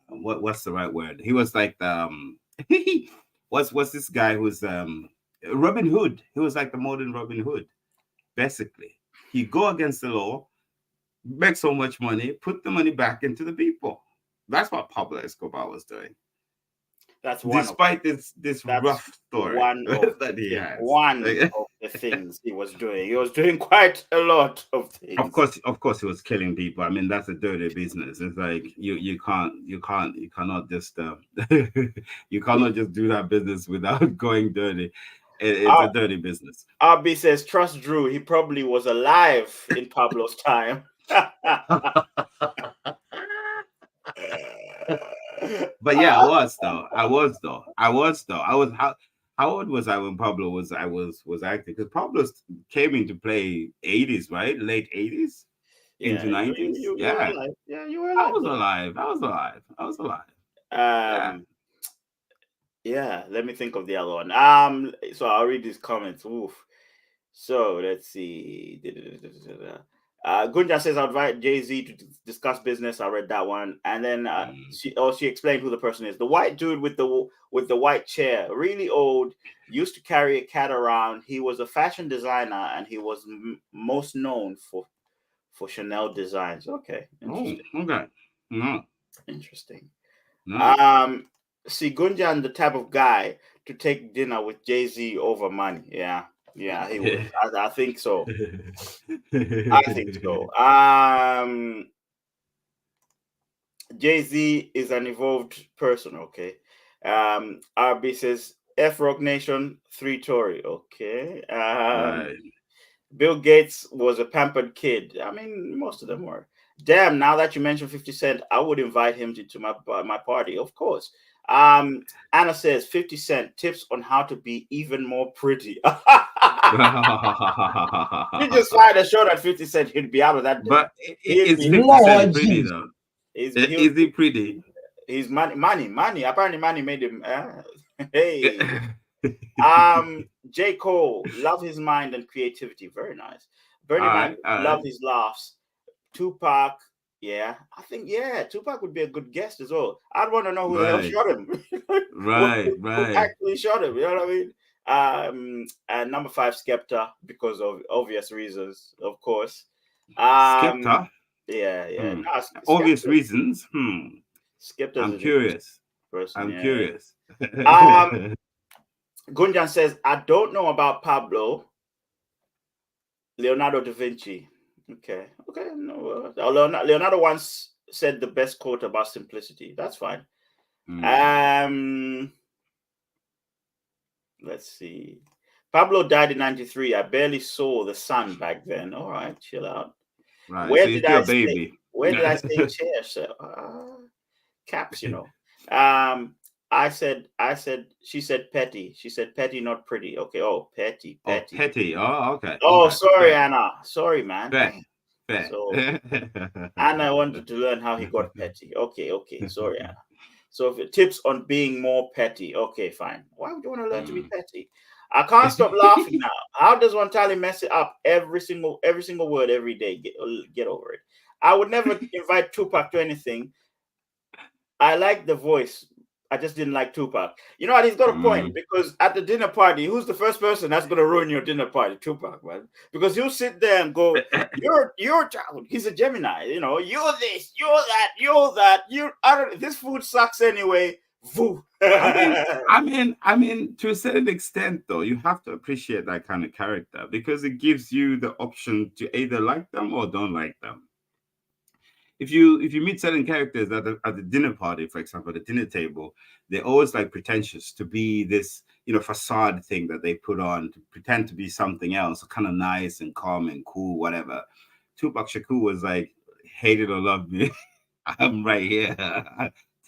what's the right word? He was like what's this guy who's Robin Hood. He was like the modern Robin Hood. Basically, he go against the law, make so much money, put the money back into the people. That's what Pablo Escobar was doing. That's one. Despite this rough story that he has. One of the things he was doing. He was doing quite a lot of things. Of course, he was killing people. I mean, that's a dirty business. It's like you cannot just you cannot just do that business without going dirty. It's a dirty business. RB says, trust Drew. He probably was alive in Pablo's time. But yeah, I was how old was I when Pablo was acting? Because Pablo came into play 80s, right? Late 80s into 90s. You were alive. Yeah, you were alive. I was alive. Yeah, let me think of the other one. So I'll read these comments. Oof. So let's see. Gunja says, I'll invite Jay-Z to discuss business. I read that one. And then she explained who the person is. The white dude with the white chair, really old, used to carry a cat around. He was a fashion designer and he was most known for Chanel designs. Okay. Interesting. Okay. No. Interesting. No. See, Gunjan, the type of guy to take dinner with Jay-Z over money. Yeah, he would. I think so. I think so. Jay-Z is an evolved person. Okay. RB says F Rock Nation 3 Tory. Okay. Right. Bill Gates was a pampered kid. I mean, most of them were. Damn, now that you mentioned 50 Cent, I would invite him to my party, of course. Anna says 50 Cent tips on how to be even more pretty. You just find a show that 50 Cent he'd be out of that. But is 50 Cent pretty though? Is he pretty? He's money. Apparently, money made him. Hey. J. Cole, love his mind and creativity. Very nice. Bernie Man, love his laughs. Tupac, yeah, I think Tupac would be a good guest as well. I'd want to know who the hell shot him. Right. Who actually shot him? You know what I mean? And number 5, Skepta, because of obvious reasons, of course. Skepta. Yeah. Obvious reasons. Skepta. I'm curious. person. I'm curious. Gunjan says, I don't know about Pablo. Leonardo da Vinci. Okay. No, Leonardo once said the best quote about simplicity. That's fine. Let's see. Pablo died in 93. I barely saw the sun back then. All right, chill out. Right. Where so did you're I a baby. stay? Where did I stay? Chair, so, caps, you know. She said petty. She said petty, not pretty. Okay. Oh, petty. Oh, petty. Oh, okay. Oh, okay. sorry, Fair. Anna. Sorry, man. Fair. So Anna wanted to learn how he got petty. Okay. Sorry, Anna. So if tips on being more petty. Okay, fine. Why would you want to learn to be petty? I can't stop laughing now. How does one tally mess it up every single word every day? Get over it. I would never invite Tupac to anything. I like the voice. I just didn't like Tupac. You know what? He's got a point, because at the dinner party, who's the first person that's going to ruin your dinner party? Tupac, man. Because he'll sit there and go, "You're a child." He's a Gemini. You know, you're this, you're that, you're that. This food sucks anyway. Voo. I mean, to a certain extent, though, you have to appreciate that kind of character, because it gives you the option to either like them or don't like them. If you meet certain characters at the dinner party, for example, the dinner table, they're always like pretentious to be this, facade thing that they put on to pretend to be something else, kind of nice and calm and cool, whatever. Tupac Shakur was like, hate it or love me, I'm right here,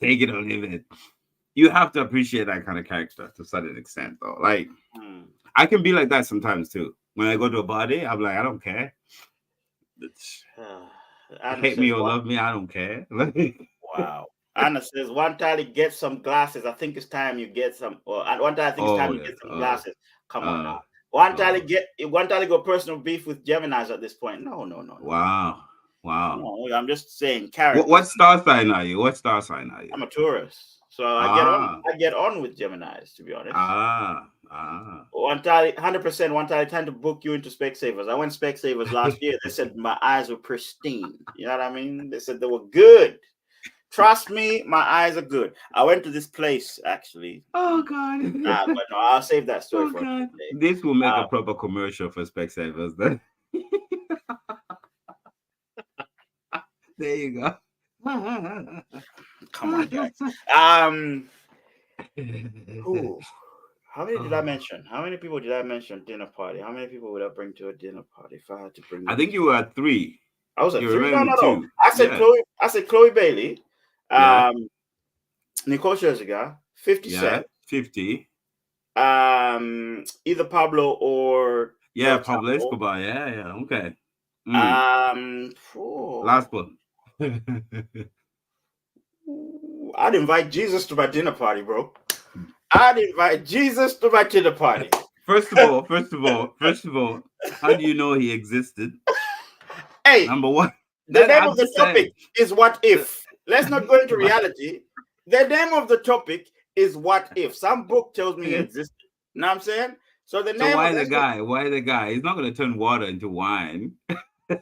take it or leave it. You have to appreciate that kind of character to a certain extent, though. Like, I can be like that sometimes too. When I go to a party, I'm like, I don't care. Hate me or love me, I don't care. Wow. Anna says, one time get some glasses. I think it's time you get some. Or one time I think it's time you get some glasses. Come on now. One time go personal beef with Geminis at this point. No. Wow. No, I'm just saying character. What star sign are you? I'm a Taurus. So I get on with Geminis, to be honest. 100%. One time to book you into Specsavers. I went Specsavers last year. They said my eyes were pristine. You know what I mean? They said they were good. Trust me, my eyes are good. I went to this place actually. Oh God! But no, I'll save that story for God. This will make a proper commercial for Specsavers. Then there you go. Come on, guys. How many did I mention? How many people did I mention dinner party? How many people would I bring to a dinner party if I had to bring? I think you were at 3. I was at 3. No. I said Chloe Bailey. Nicole Scherzinger, 50 Cent. 50. Either Pablo or Pablo Escobar. Yeah. Okay. Last one. I'd invite Jesus to my dinner party, bro. I'd invite Jesus to my dinner party. First of all, how do you know he existed? Hey, number one. The name of the topic is what if. Let's not go into reality. The name of the topic is what if. Some book tells me he existed. You know what I'm saying? So why the guy? He's not going to turn water into wine.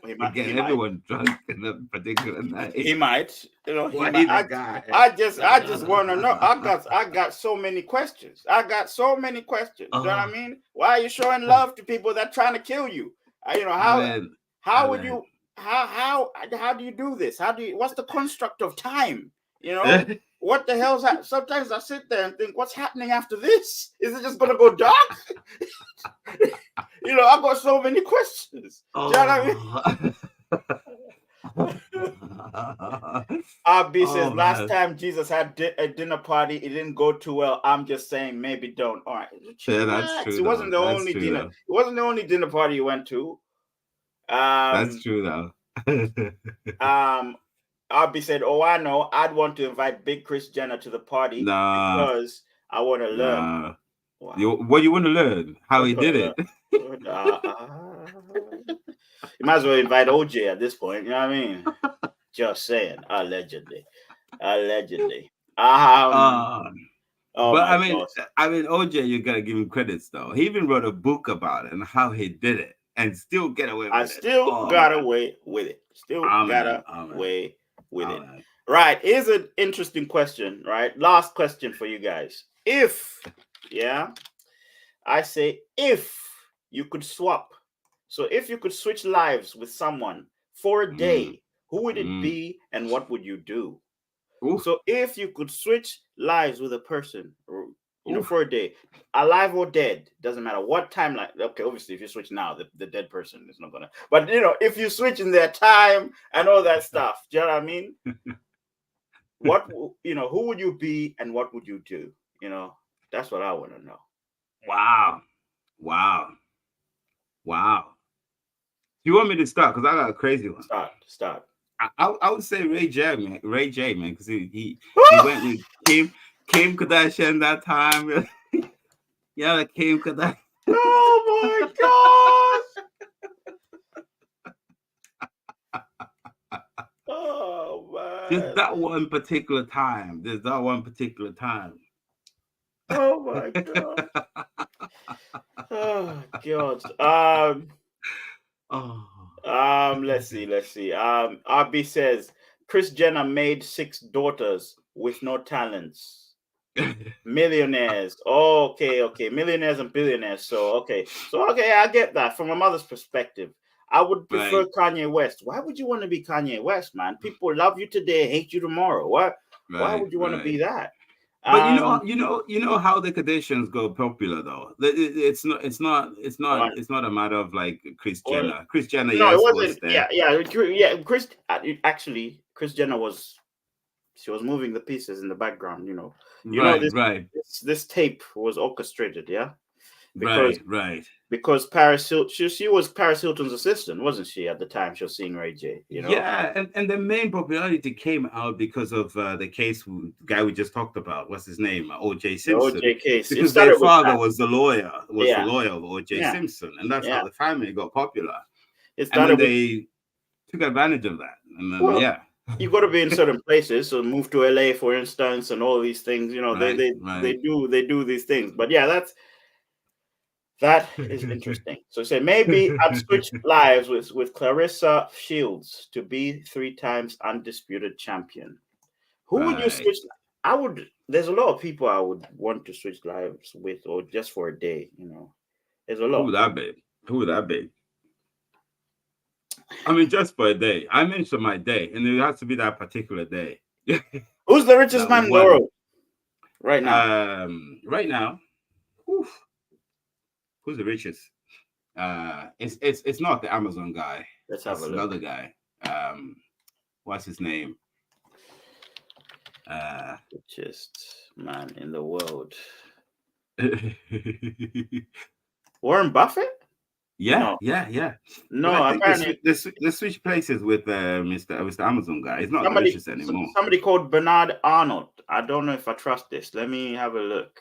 He might get everyone drunk in a particular night. He might. Guy? I just want to know. I got so many questions. You know what I mean? Why are you showing love to people that are trying to kill you? How do you do this? What's the construct of time? What the hell's that? Sometimes I sit there and think, what's happening after this? Is it just gonna go dark? I've got so many questions. Do you know what I mean? RB says last time Jesus had a dinner party, it didn't go too well. I'm just saying, maybe don't. All right, that's true. It wasn't the only dinner. It wasn't the only dinner party you went to. That's true though. RB said, "Oh, I know. I'd want to invite Big Chris Jenner to the party because I want to learn." Wow. What you want to learn? How he did it? You might as well invite OJ at this point. You know what I mean? Just saying. Allegedly. OJ, you gotta give him credits though. He even wrote a book about it and how he did it, and still get away with it. Got away with it. Right. Here's an interesting question, right? Last question for you guys. If, I say if you could swap. So if you could switch lives with someone for a day, who would it be and what would you do? Oof. So if you could switch lives with a person, for a day, alive or dead, doesn't matter what timeline. Okay, obviously, if you switch now, the dead person is not gonna. But if you switch in their time and all that stuff, do you know what I mean? What who would you be and what would you do? That's what I want to know. Wow. Do you want me to start? Because I got a crazy one. Start. I would say Ray J, man, because he went with Kim Kardashian that time. Yeah, Kim Kardashian. Oh my god! Oh man! Just that one particular time. Oh my god! Oh god! Let's see. RB says Kris Jenner made 6 daughters with no talents. Millionaires. Okay. Millionaires and billionaires. So I get that from a mother's perspective. I would prefer Kanye West. Why would you want to be Kanye West, man? People love you today, hate you tomorrow. Why would you want to be that? But you know how the Kardashians go popular though. It's not a matter of like Kris Jenner. Kris Jenner, no, yes, it wasn't. Was Kris. Actually, Kris Jenner was moving the pieces in the background. This tape was orchestrated. Yeah, because Paris Hilton, she was Paris Hilton's assistant, wasn't she, at the time she was seeing Ray J? Yeah, and the main popularity came out because of the guy we just talked about. What's his name? O.J. Simpson. O.J. case. Because their father was the lawyer. The lawyer of O.J. Simpson, and that's how the family got popular. And then they took advantage of that. And then, you got to be in certain places. So move to LA, for instance, and all these things. They do these things. But that is interesting. So say maybe I'd switch lives with Clarissa Shields to be 3 times undisputed champion. Who would you switch? I would. There's a lot of people I would want to switch lives with, or just for a day. There's a lot. Who would that be? I mean, just for a day. I mentioned my day, and it has to be that particular day. Who's the richest man in the world right now? Right now, who's the richest? It's not the Amazon guy. Let's have a look. Another guy. What's his name? Richest man in the world. Warren Buffett? Yeah. No, apparently they switch places with Mr. Amazon guy. He's not the richest anymore. Somebody called Bernard Arnold. I don't know if I trust this. Let me have a look.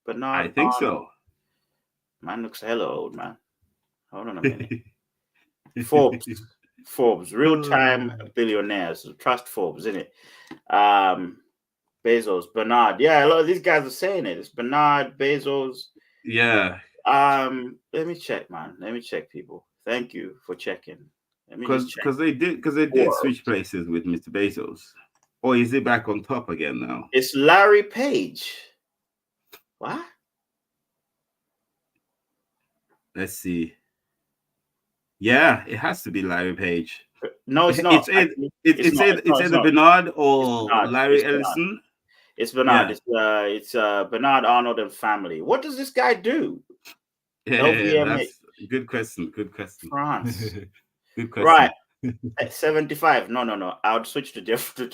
Bernard. I think Arnold. so. Man looks hella old, man. Hold on a minute. Forbes, real-time billionaires. Trust Forbes, isn't it? Bezos, Bernard. Yeah, a lot of these guys are saying it. It's Bernard, Bezos. Yeah. Let me check, man. Let me check, people. Thank you for checking. Because they did switch places with Mr. Bezos. Or is it back on top again now? It's Larry Page. What? Let's see. Yeah, it has to be Larry Page. No, it's not. It's either Bernard or Larry Ellison. It's Bernard. Yeah. It's Bernard Arnold and family. What does this guy do? That's good question. France. Good question. Right. 75. No. I would switch to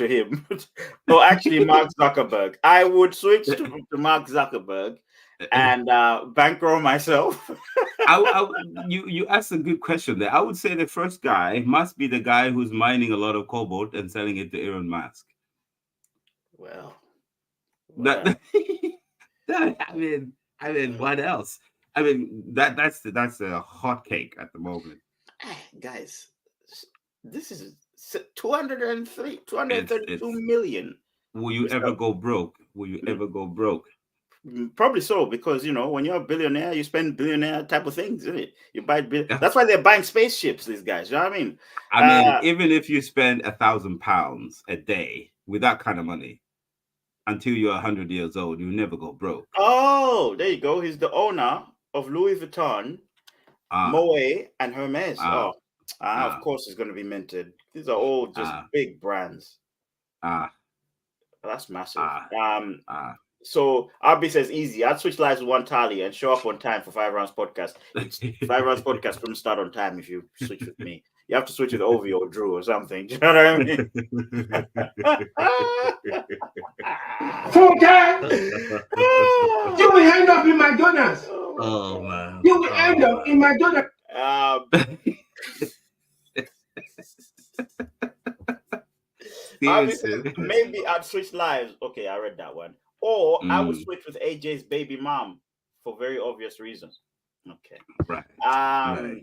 him. Oh, actually, Mark Zuckerberg. I would switch to Mark Zuckerberg and bankroll myself. You asked a good question there. I would say the first guy must be the guy who's mining a lot of cobalt and selling it to Elon Musk. Well. I mean, what else? I mean, that's a hot cake at the moment. Guys, this is 232 million. Will you ever go broke? Probably so, because when you're a billionaire, you spend billionaire type of things, isn't it? You buy that's why they're buying spaceships, these guys. You know what I mean? I mean, even if you spend £1,000 a day, with that kind of money, until you're 100 years old, you'll never go broke. Oh, there you go. He's the owner of Louis Vuitton, Moet, and Hermes. Of course, it's going to be minted. These are all just big brands. That's massive. So Arby says easy. I'd switch lives with one tally and show up on time for 5 rounds podcast. 5 rounds podcast wouldn't start on time if you switch with me. You have to switch with Ovi or Drew or something. Do you know what I mean? Full time. You will end up in McDonald's. Oh man. You will end up in McDonald's. Maybe I'd switch lives. Okay, I read that one. Or I would switch with AJ's baby mom for very obvious reasons. Okay. Right. Right.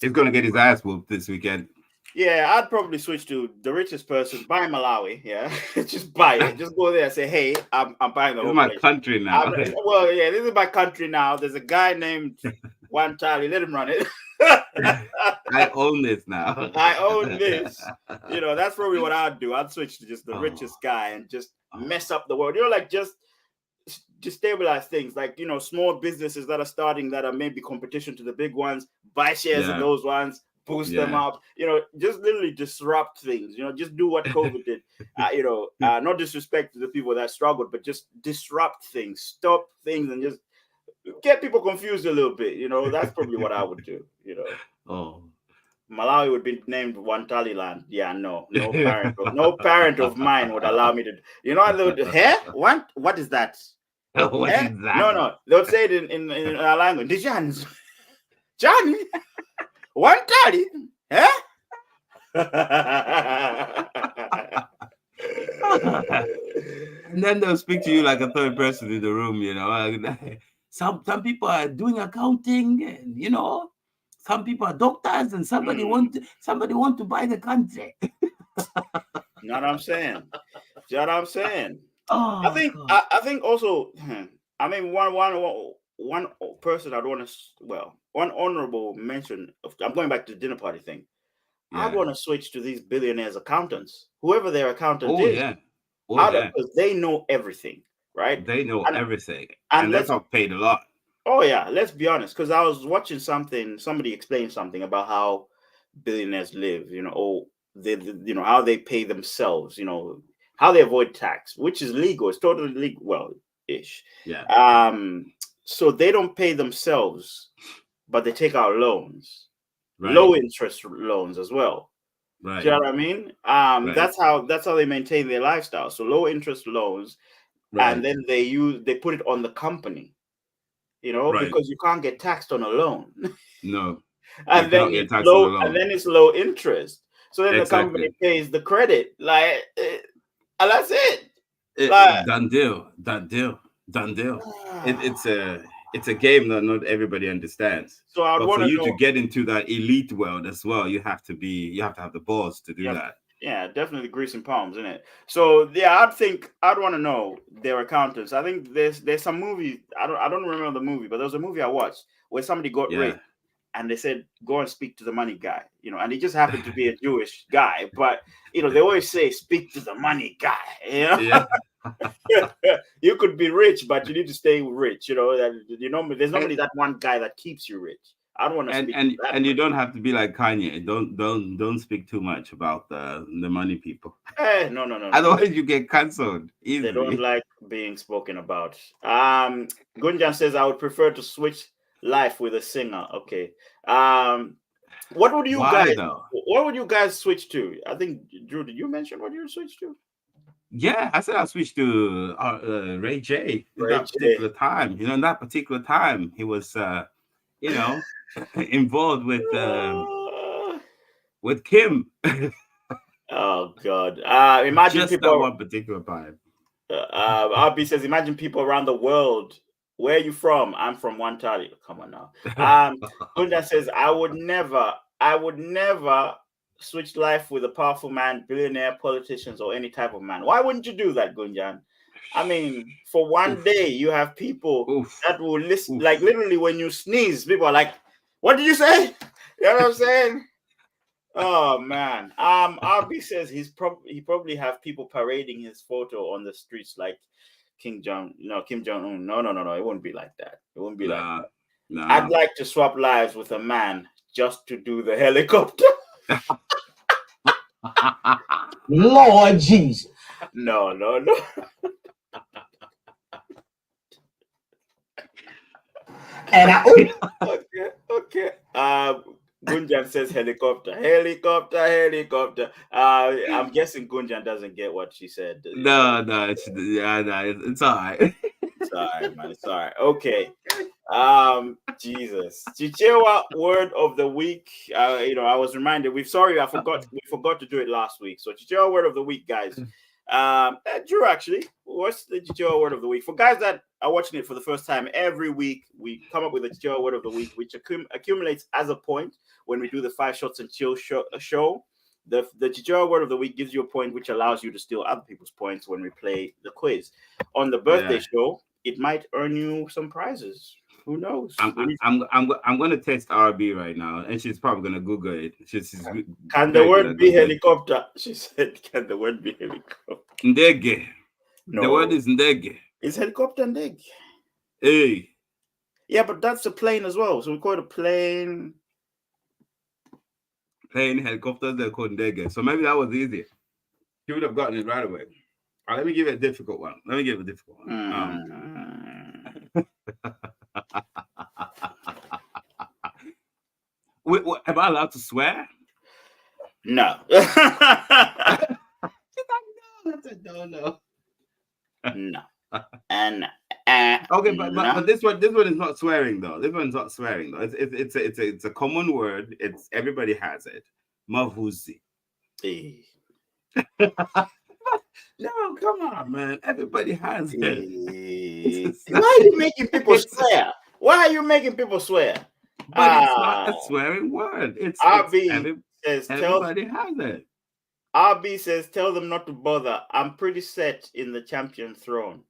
He's gonna get his ass whooped this weekend. Yeah, I'd probably switch to the richest person, buy Malawi. Yeah, just buy it. Just go there and say, "Hey, I'm buying the whole my place. Country now." Well, yeah, this is my country now. There's a guy named Wantali. Let him run it. I own this now. I own this. You know, that's probably what I'd do. I'd switch to just the richest guy and just mess up the world. You know, like just stabilize things. Like, you know, small businesses that are starting that are maybe competition to the big ones. Buy shares in those ones. Boost them up, you know, just literally disrupt things, you know, just do what COVID did, you know, not disrespect to the people that struggled, but just disrupt things, stop things, and just get people confused a little bit, you know. That's probably what I would do, you know. Malawi would be named Wantali land. Yeah, no parent of mine would allow me to, you know, what is that? What is that? No, they'll say it in our language. Dijans. Johnny. Wantali, eh? And then they'll speak to you like a third person in the room, you know. Some people are doing accounting, and you know, some people are doctors, and somebody want to buy the country. You know what I'm saying? You know what I'm saying? Oh, I think also, I mean, one person I'd want to, one honorable mention of, I'm going back to the dinner party thing. Yeah. I'd want to switch to these billionaires' accountants, whoever their accountant is. Because they know everything, right? They know everything. And that's not paid a lot. Oh, yeah. Let's be honest. Because I was watching somebody explained something about how billionaires live, you know, you know, how they pay themselves, you know, how they avoid tax, which is legal. It's totally legal. Well-ish. Yeah. So they don't pay themselves, but they take out loans, low interest loans as well. Right. Do you know what I mean? That's how they maintain their lifestyle. So low interest loans, and then they put it on the company, you know, because you can't get taxed on a loan. No. And then it's low interest. So then the company pays the credit, like, and that's it. Done deal. It's a game that not everybody understands. So for you to get into that elite world as well, you have to have the balls to do that. Yeah, definitely greasing palms, isn't it? So yeah, I'd want to know their accountants. I think there's some movie. I don't remember the movie, but there was a movie I watched where somebody got raped, and they said go and speak to the money guy, you know, and he just happened to be a Jewish guy, but you know they always say speak to the money guy, you know. Yeah. You could be rich, but you need to stay rich. You know that there's normally that one guy that keeps you rich. I don't want to speak to that. And you don't have to be like Kanye. Don't speak too much about the money people. No. Otherwise, you get cancelled easily. They don't like being spoken about. Gunjan says I would prefer to switch life with a singer. Okay. What would you guys switch to? I think Drew, did you mention what you would switch to? Yeah, I said I switched to Ray J in that particular time. You know, in that particular time, he was, you know, involved with Kim. Oh God! Imagine just people. That one particular time. RB says, imagine people around the world. Where are you from? I'm from Wantali. Come on now. Gunda says, I would never switch life with a powerful man, billionaire, politicians, or any type of man. Why wouldn't you do that, Gunjan? I mean, for one day, you have people that will listen. Like literally, when you sneeze, people are like, "What did you say?" You know what I'm saying? Oh man. RB says he probably have people parading his photo on the streets like Kim Jong Un. No. It wouldn't be like that. It wouldn't be like that. I'd like to swap lives with a man just to do the helicopter. Lord Jesus. No. And Okay. Gunjan says helicopter. I'm guessing Gunjan doesn't get what she said. No, it's all right. It's all right, man. It's all right. Okay. Jesus. Chichewa word of the week. I was reminded. We forgot to do it last week. So Chichewa word of the week, guys. Drew, actually, what's the Chichewa word of the week? For guys that are watching it for the first time, every week we come up with a Chichewa word of the week, which accumulates as a point when we do the 5 shots and chill show. The Chichewa word of the week gives you a point, which allows you to steal other people's points when we play the quiz. On the birthday show, it might earn you some prizes. Who knows? I'm gonna text RB right now, and she's probably gonna Google it. Can the word be helicopter? She said, "Can the word be helicopter?" Ndege. No. The word is ndege. It's helicopter ndege. Hey. Yeah, but that's a plane as well. So we call it a plane. Plane, helicopters, they're called ndege. So maybe that was easy. You would have gotten it right away. Let me give it a difficult one. Wait, am I allowed to swear? No. No. And okay, but this one is not swearing though. This one's not swearing though. It's a common word. It's everybody has it. Mavuzi. No, come on, man. Everybody has it. Why are you making people swear? Why are you making people swear? But it's not a swearing word. Everybody has it. RB says, tell them not to bother. I'm pretty set in the champion throne.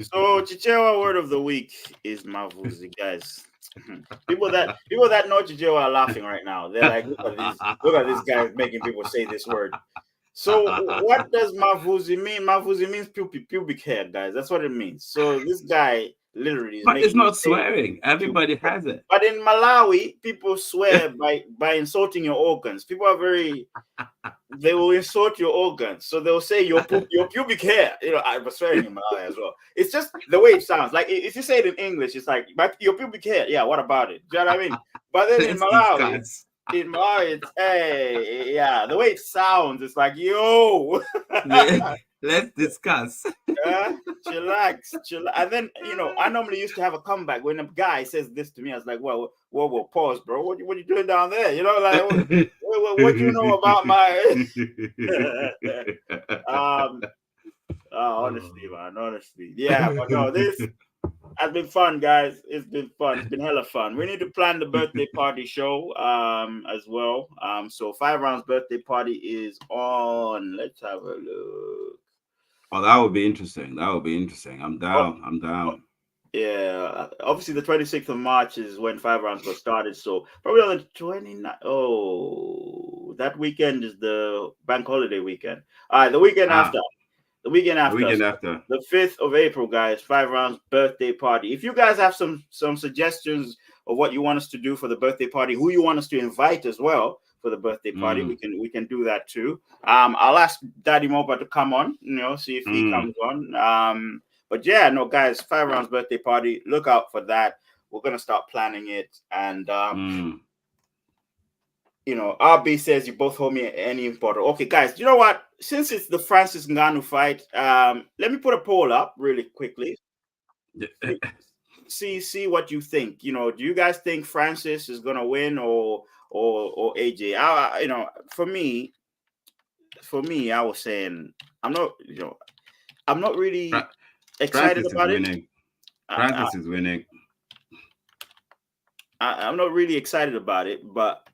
So Chichewa word of the week is Mavuzi, guys. People that know Chichewa are laughing right now. They're like, look at this guy making people say this word. So what does Mavuzi mean? Mavuzi means pubic hair, guys. That's what it means. So this guy literally is it's not swearing. Everybody has it. But in Malawi, people swear by insulting your organs. People are they will insult your organs. So they'll say your pubic hair. I was swearing in Malawi as well. It's just the way it sounds. Like if you say it in English, it's like your pubic hair. Yeah, what about it? Do you know what I mean? But then in Malawi, it's the way it sounds, it's like, yo. Let's discuss. Chillax. And then I normally used to have a comeback when a guy says this to me. I was like, well, pause, bro. What are you doing down there? Like what you know about my honestly, man, yeah. But no, this has been fun, guys. It's been fun. It's been hella fun. We need to plan the birthday party show as well. So 5 rounds birthday party is on. Let's have a look. Oh, that would be interesting. I'm down. Yeah, obviously the 26th of March is when 5 rounds got started. So probably on the 29th. Oh, that weekend is the bank holiday weekend. All right, the weekend after. The weekend after. The 5th of April, guys. 5 rounds birthday party. If you guys have some suggestions of what you want us to do for the birthday party, who you want us to invite as well for the birthday party, we can do that too. I'll ask Daddy Moba to come on, see if he comes on. But yeah, no, guys, 5 rounds birthday party. Look out for that. We're gonna start planning it. And RB says you both hold me any important. Okay, guys, you know what? Since it's the Francis Nnganou fight, let me put a poll up really quickly. See what you think. Do you guys think Francis is gonna win or AJ? For me, I was saying I'm not really excited about it. Francis is winning. I'm not really excited about it, but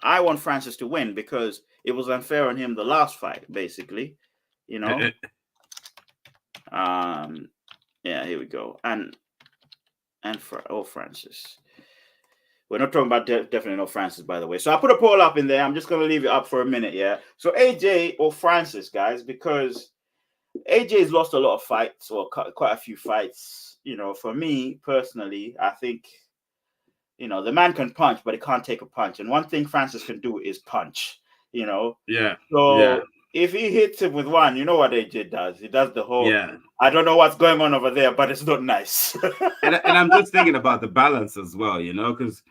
I want Francis to win because it was unfair on him the last fight, basically. Yeah, here we go. And for Francis. We're not talking about definitely no Francis, by the way. So I put a poll up in there. I'm just going to leave it up for a minute, yeah? So AJ or Francis, guys, because AJ's lost a lot of fights, or quite a few fights. You know, for me personally, I think, you know, the man can punch, but he can't take a punch. And one thing Francis can do is punch, you know? Yeah. So if he hits him with one, you know what AJ does? He does the whole, I don't know what's going on over there, but it's not nice. and I'm just thinking about the balance as well, you know, because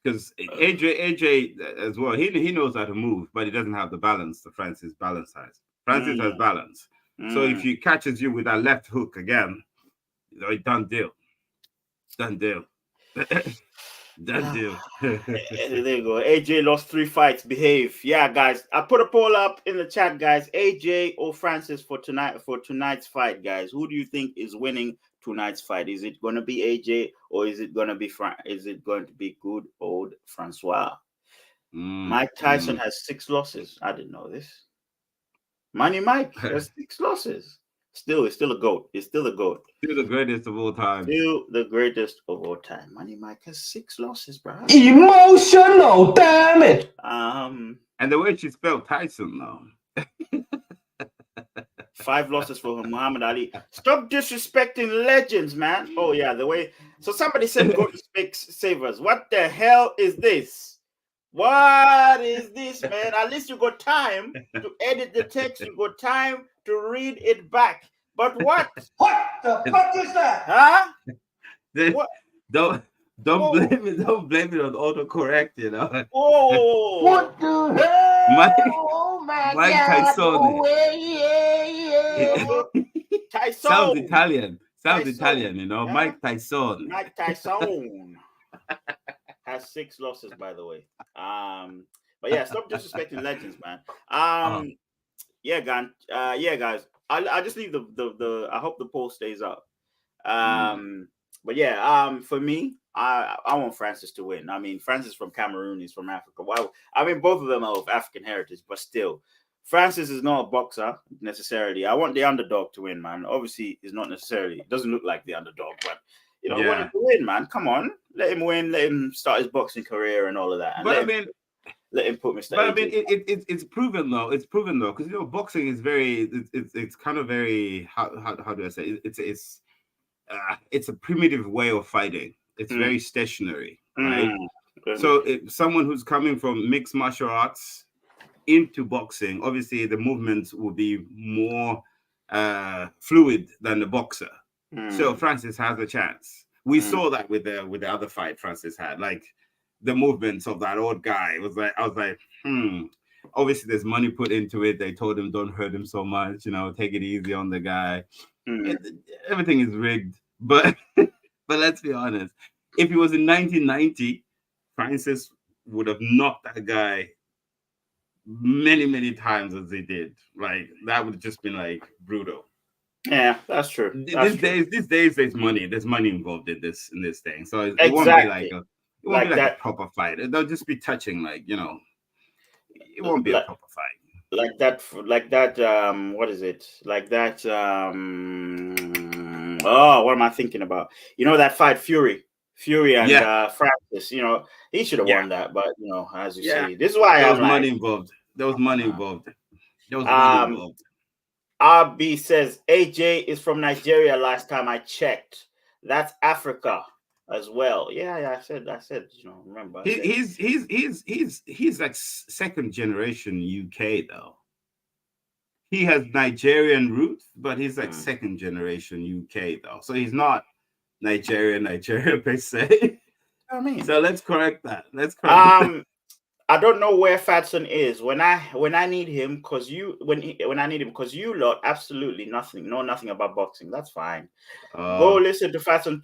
AJ as well, he knows how to move, but he doesn't have the balance that Francis balance has. Francis has balance. So if he catches you with that left hook again, you know, done deal. Done deal. Done deal. There you go. AJ lost 3 fights. Behave. Yeah, guys. I put a poll up in the chat, guys. AJ or Francis for tonight's fight, guys. Who do you think is winning tonight's fight? Is it going to be AJ or is it going to be good old Francois? Mike Tyson has 6 losses. I didn't know this. Money Mike has 6 losses. It's still a GOAT. It's still a GOAT. Still the greatest of all time. Still the greatest of all time. Money Mike has 6 losses, bro. Emotional damage. And the way she spelled Tyson, though. 5 losses for Muhammad Ali. Stop disrespecting legends, man. Oh yeah, the way. So somebody said go to Savers. What the hell is this? What is this, man? At least you got time to edit the text. You got time to read it back. But what? What the fuck is that? Huh? What? Don't blame it. Don't blame it on autocorrect. You know. Oh. What the hell? Mike Tyson. Tyson. Sounds Italian. You know. Yeah. Mike Tyson. Mike Tyson has 6 losses, by the way. But yeah, stop disrespecting legends, man. Yeah, guys. I'll just leave the. I hope the poll stays up. But yeah, for me, I want Francis to win. I mean, Francis from Cameroon, he's from Africa. Wow. I mean, both of them are of African heritage, but still, Francis is not a boxer necessarily. I want the underdog to win, man. Obviously, it's not necessarily. It doesn't look like the underdog, but you know, I want him to win, man. Come on, let him win. Let him start his boxing career and all of that. But let him put Mr. But I mean, it's proven though. It's proven though, because you know, boxing is very. It's kind of very. How do I say? It's a primitive way of fighting. It's very stationary, right? So if someone who's coming from mixed martial arts into boxing, obviously the movements will be more fluid than the boxer. So Francis has a chance. We saw that with the other fight Francis had, like the movements of that old guy. I was like, obviously there's money put into it. They told him don't hurt him so much, you know, take it easy on the guy. Everything is rigged. But let's be honest. If it was in 1990, Francis would have knocked that guy many, many times as he did. Like that would have just been like brutal. Yeah, that's true. These days, there's money. There's money involved in this thing. So it won't be like a proper fight. They'll just be touching, like, you know. It won't be a proper fight. Like that. What is it? Like that. Oh, what am I thinking about? You know that fight, Fury and Francis. You know, he should have won that, but you know, as you say, this is why there was money involved. There was money involved. RB says AJ is from Nigeria. Last time I checked, that's Africa as well. Yeah, I said. You know, remember? He's like second generation UK though. He has Nigerian roots, but he's like second generation UK though. So he's not Nigerian per se. I mean, so let's correct that. I don't know where Fatson is when I need him, because when I need him, because you lot absolutely know nothing about boxing. That's fine. Go listen to Fatson's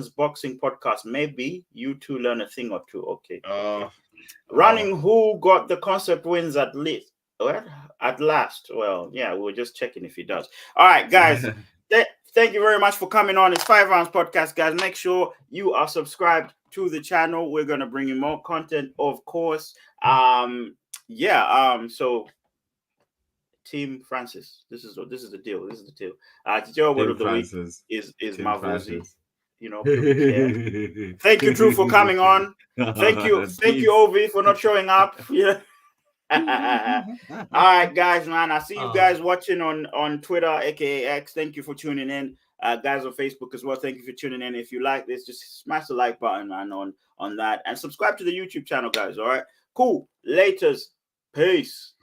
boxing podcast. Maybe you two learn a thing or two. Okay. Running who got the concept wins at least. Well, at last. Well, yeah, we were just checking if he does. All right, guys. Thank you very much for coming on. It's 5 Rounds Podcast, guys. Make sure you are subscribed to the channel. We're gonna bring you more content, of course. So Team Francis, this is the deal. Chichewa word of the week is Mavozi. you know, people care. Thank you, True, for coming on. Thank you, Ovi, for not showing up. Yeah. All right, guys, man. I see you guys watching on Twitter, aka X. Thank you for tuning in. Guys on Facebook as well. Thank you for tuning in. If you like this, just smash the like button, man, on that, and subscribe to the YouTube channel, guys. All right, cool. Laters. Peace.